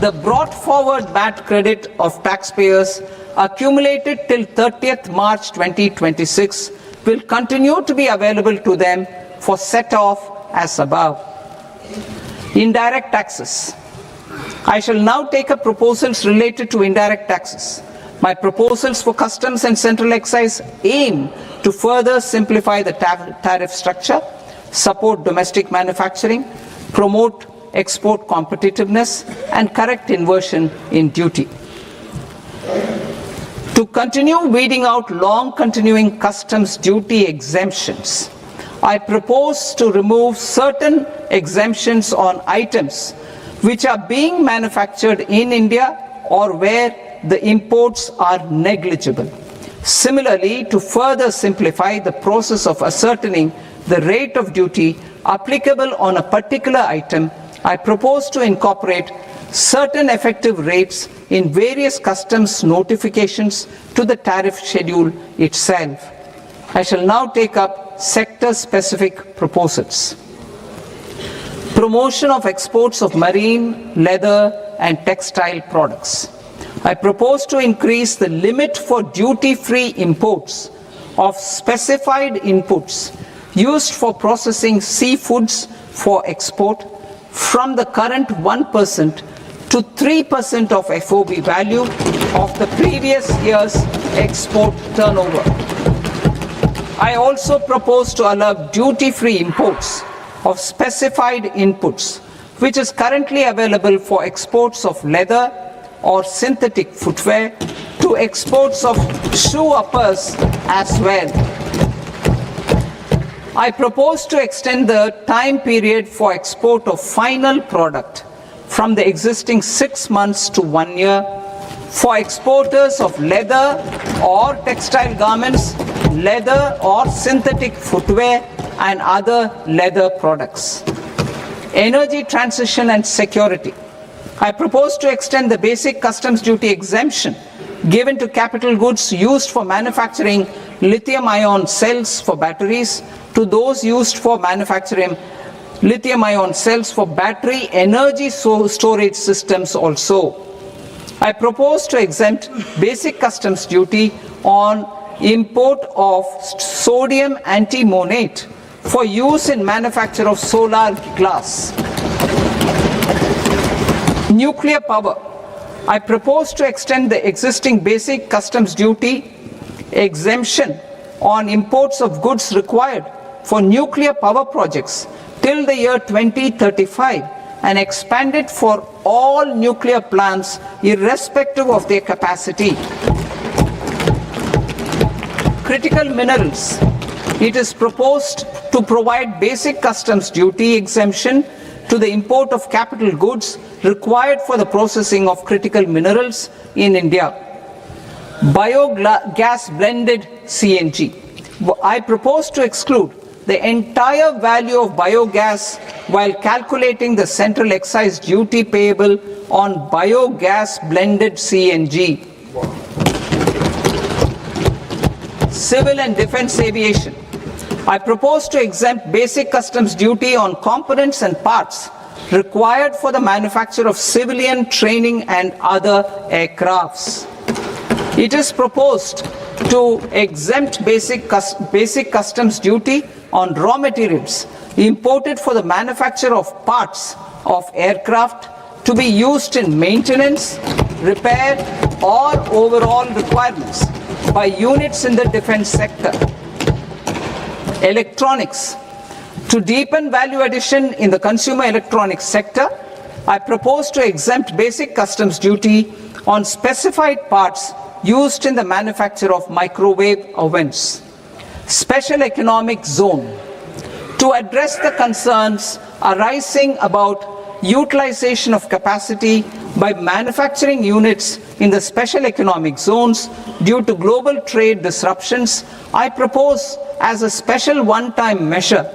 The brought forward MAT credit of taxpayers accumulated till 30th March 2026 will continue to be available to them for set off as above. Indirect taxes. I shall now take up proposals related to indirect taxes. My proposals for customs and central excise aim to further simplify the tariff structure, support domestic manufacturing, promote export competitiveness, and correct inversion in duty. To continue weeding out long continuing customs duty exemptions, I propose to remove certain exemptions on items which are being manufactured in India or where the imports are negligible. Similarly, to further simplify the process of ascertaining the rate of duty applicable on a particular item, I propose to incorporate certain effective rates in various customs notifications to the tariff schedule itself. I shall now take up sector-specific proposals. Promotion of exports of marine, leather, and textile products. I propose to increase the limit for duty-free imports of specified inputs used for processing seafoods for export from the current 1% to 3% of FOB value of the previous year's export turnover. I also propose to allow duty-free imports of specified inputs, which is currently available for exports of leather or synthetic footwear, to exports of shoe uppers as well. I propose to extend the time period for export of final product from the existing 6 months to 1 year for exporters of leather or textile garments, leather or synthetic footwear, and other leather products. Energy transition and security. I propose to extend the basic customs duty exemption given to capital goods used for manufacturing lithium-ion cells for batteries to those used for manufacturing lithium-ion cells for battery energy storage systems also. I propose to exempt basic customs duty on import of sodium antimonate for use in manufacture of solar glass. Nuclear power. I propose to extend the existing basic customs duty exemption on imports of goods required for nuclear power projects till the year 2035 and expand it for all nuclear plants irrespective of their capacity. Critical minerals. It is proposed to provide basic customs duty exemption to the import of capital goods required for the processing of critical minerals in India. Biogas blended CNG. I propose to exclude the entire value of biogas while calculating the central excise duty payable on biogas blended CNG. Civil and defense aviation. I propose to exempt basic customs duty on components and parts required for the manufacture of civilian training and other aircrafts. It is proposed to exempt basic customs duty on raw materials imported for the manufacture of parts of aircraft to be used in maintenance, repair, or overall requirements by units in the defense sector. Electronics. To deepen value addition in the consumer electronics sector, I propose to exempt basic customs duty on specified parts used in the manufacture of microwave ovens. Special economic zone. To address the concerns arising about utilization of capacity by manufacturing units in the special economic zones due to global trade disruptions, I propose as a special one-time measure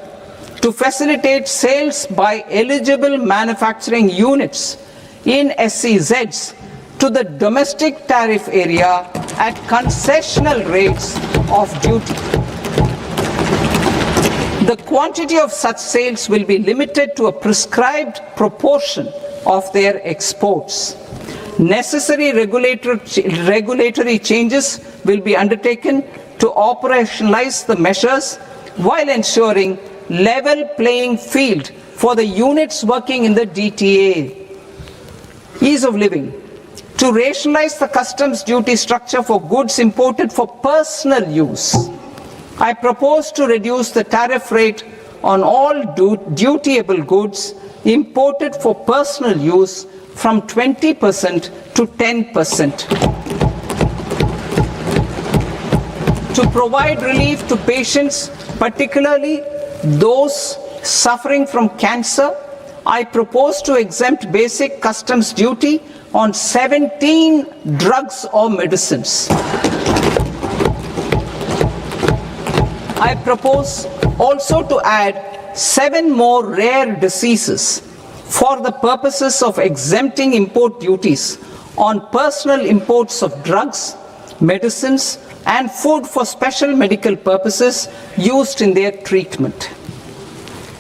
to facilitate sales by eligible manufacturing units in SEZs to the domestic tariff area at concessional rates of duty. The quantity of such sales will be limited to a prescribed proportion of their exports. Necessary regulatory changes will be undertaken to operationalize the measures while ensuring level playing field for the units working in the DTA. Ease of living. To rationalize the customs duty structure for goods imported for personal use, I propose to reduce the tariff rate on all dutiable goods imported for personal use from 20% to 10%. To provide relief to patients, particularly those suffering from cancer, I propose to exempt basic customs duty on 17 drugs or medicines. I propose also to add 7 more rare diseases for the purposes of exempting import duties on personal imports of drugs, medicines, and food for special medical purposes used in their treatment.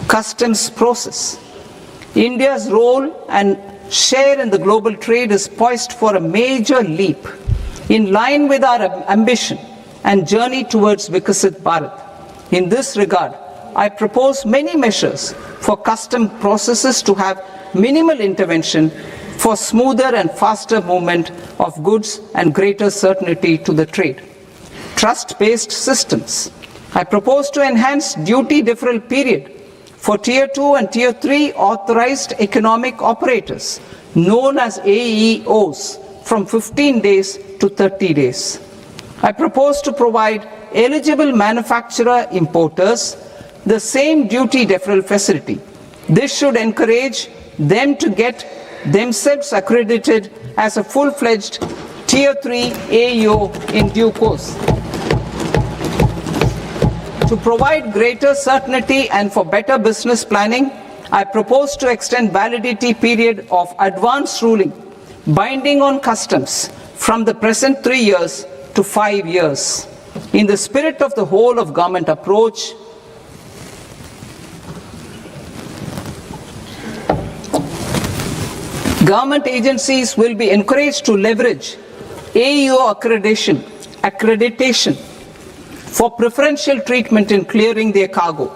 Customs process. India's role and share in the global trade is poised for a major leap in line with our ambition and journey towards Viksit Bharat. In this regard, I propose many measures for custom processes to have minimal intervention for smoother and faster movement of goods and greater certainty to the trade. Trust-based systems. I propose to enhance duty deferral period for Tier 2 and Tier 3 authorized economic operators, known as AEOs, from 15 days to 30 days. I propose to provide eligible manufacturer importers the same duty deferral facility. This should encourage them to get themselves accredited as a full-fledged Tier 3 AEO in due course. To provide greater certainty and for better business planning, I propose to extend validity period of advance ruling binding on customs from the present 3 years to 5 years. In the spirit of the whole of government approach, government agencies will be encouraged to leverage AEO accreditation for preferential treatment in clearing their cargo.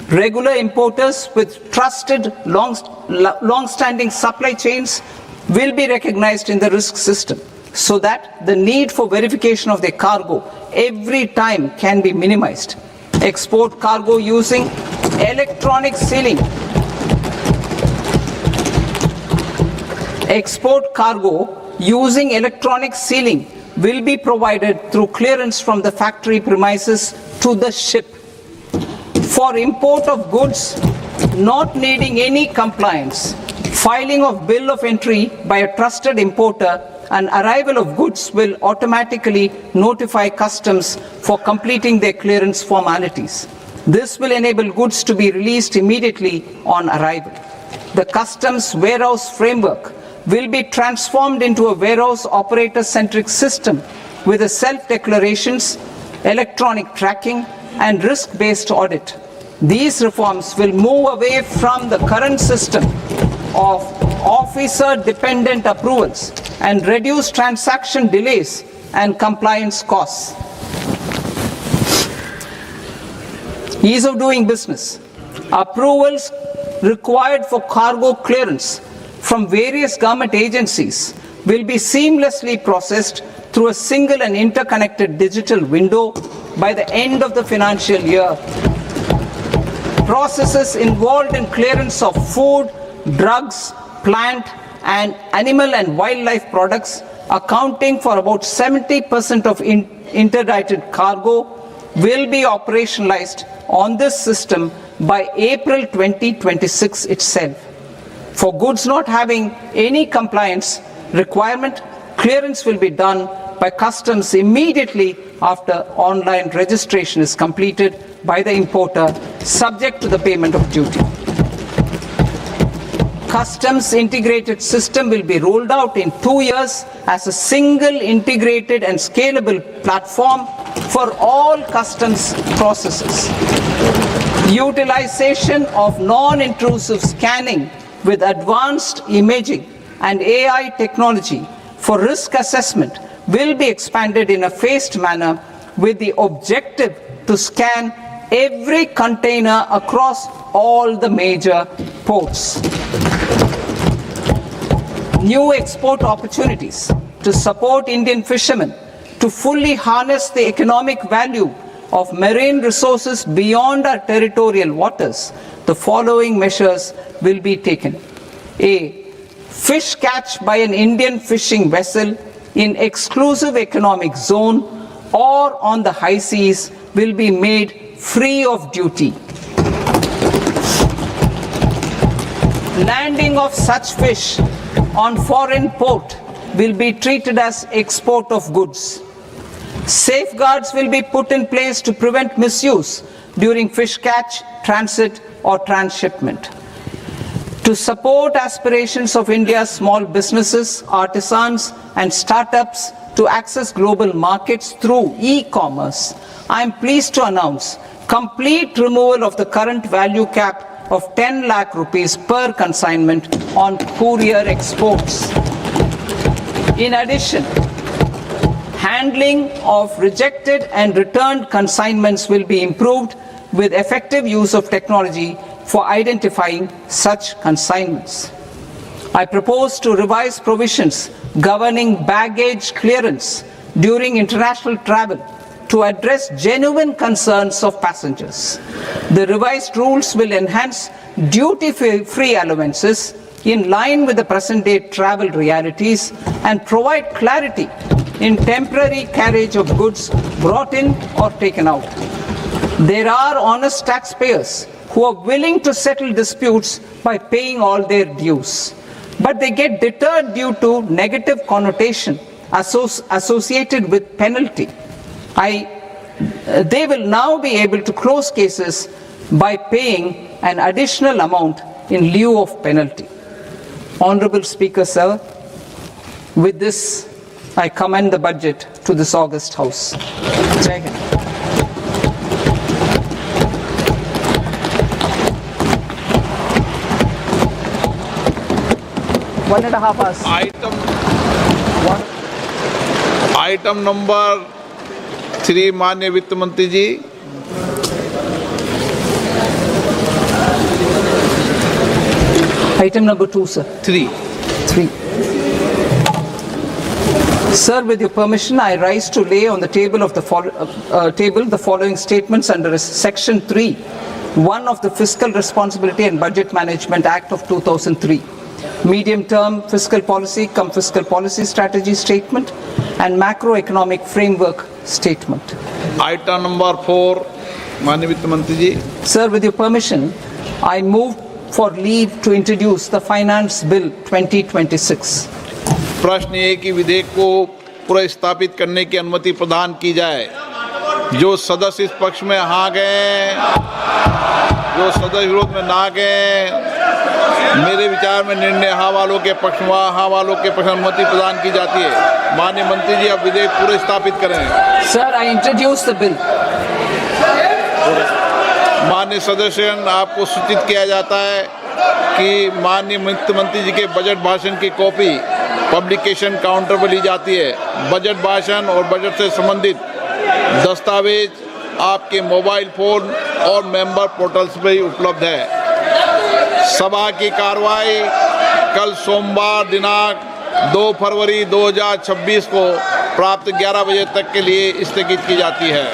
Regular importers with trusted long-standing supply chains will be recognized in the risk system so that the need for verification of their cargo every time can be minimized. Export cargo using electronic sealing. Export cargo using electronic sealing will be provided through clearance from the factory premises to the ship. For import of goods not needing any compliance, filing of bill of entry by a trusted importer and arrival of goods will automatically notify customs for completing their clearance formalities. This will enable goods to be released immediately on arrival. The customs warehouse framework will be transformed into a warehouse operator-centric system with a self-declarations, electronic tracking, and risk-based audit. These reforms will move away from the current system of officer-dependent approvals and reduce transaction delays and compliance costs. Ease of doing business. Approvals required for cargo clearance from various government agencies will be seamlessly processed through a single and interconnected digital window by the end of the financial year. Processes involved in clearance of food, drugs, plant, and animal and wildlife products, accounting for about 70% of interdicted cargo, will be operationalized on this system by April 2026 itself. For goods not having any compliance requirement, clearance will be done by customs immediately after online registration is completed by the importer, subject to the payment of duty. Customs integrated system will be rolled out in 2 years as a single integrated and scalable platform for all customs processes. Utilization of non-intrusive scanning with advanced imaging and AI technology for risk assessment will be expanded in a phased manner with the objective to scan every container across all the major ports. New export opportunities to support Indian fishermen to fully harness the economic value of marine resources beyond our territorial waters. The following measures will be taken. A. Fish catch by an Indian fishing vessel in exclusive economic zone or on the high seas will be made free of duty. Landing of such fish on foreign port will be treated as export of goods. Safeguards will be put in place to prevent misuse during fish catch, transit, or transshipment. To support aspirations of India's small businesses, artisans, and startups to access global markets through e-commerce, I am pleased to announce complete removal of the current value cap of 10 lakh rupees per consignment on courier exports. In addition, handling of rejected and returned consignments will be improved with effective use of technology for identifying such consignments. I propose to revise provisions governing baggage clearance during international travel to address genuine concerns of passengers. The revised rules will enhance duty-free allowances in line with the present-day travel realities and provide clarity in temporary carriage of goods brought in or taken out. There are honest taxpayers who are willing to settle disputes by paying all their dues, but they get deterred due to negative connotation associated with penalty. They will now be able to close cases by paying an additional amount in lieu of penalty. Honorable Speaker, sir, with this, I commend the budget to this august House. Jai Hind. One and a half hours. Item number 3 माननीय वित्त मंत्री जी। Item number 2, sir. 3. Sir, with your permission, I rise to lay on the table of the following statements under Section 3, 1 of the Fiscal Responsibility and Budget Management Act of 2003. Medium-term fiscal policy cum fiscal policy strategy statement and macroeconomic framework statement. Item number 4 माननीय वित्त मंत्री जी। Sir, with your permission, I move for leave to introduce the Finance Bill 2026. प्रश्न ये कि विधेयक को पुनर्स्थापित करने की अनुमति प्रदान की जाए। जो सदस्य इस पक्ष में हाँ गए, जो सदस्य विरोध में ना गए, मेरे विचार में निर्णय हाँ वालों के पक्ष में, हाँ वालों के पक्ष में अनुमति प्रदान की जाती है। माननीय मंत्री जी, अब विधेयक पूरे स्थापित करें। Sir, I introduce the bill. माननीय सदस्यगण, आपको सूचित किया जाता है कि माननीय मुख्यमंत्री जी के बजट भाषण की कॉपी पब्लिकेशन काउंटर पर ली जाती है। बजट भाषण और बजट से संबंधित दस्तावेज आपके मोबाइल फोन और मेंबर पोर्टल्स पर ही उपलब्ध है। सभा की कार्रवाई कल सोमवार दिनांक 2 फरवरी 2026 को प्राप्त 11 बजे तक के लिए स्थगित की जाती है।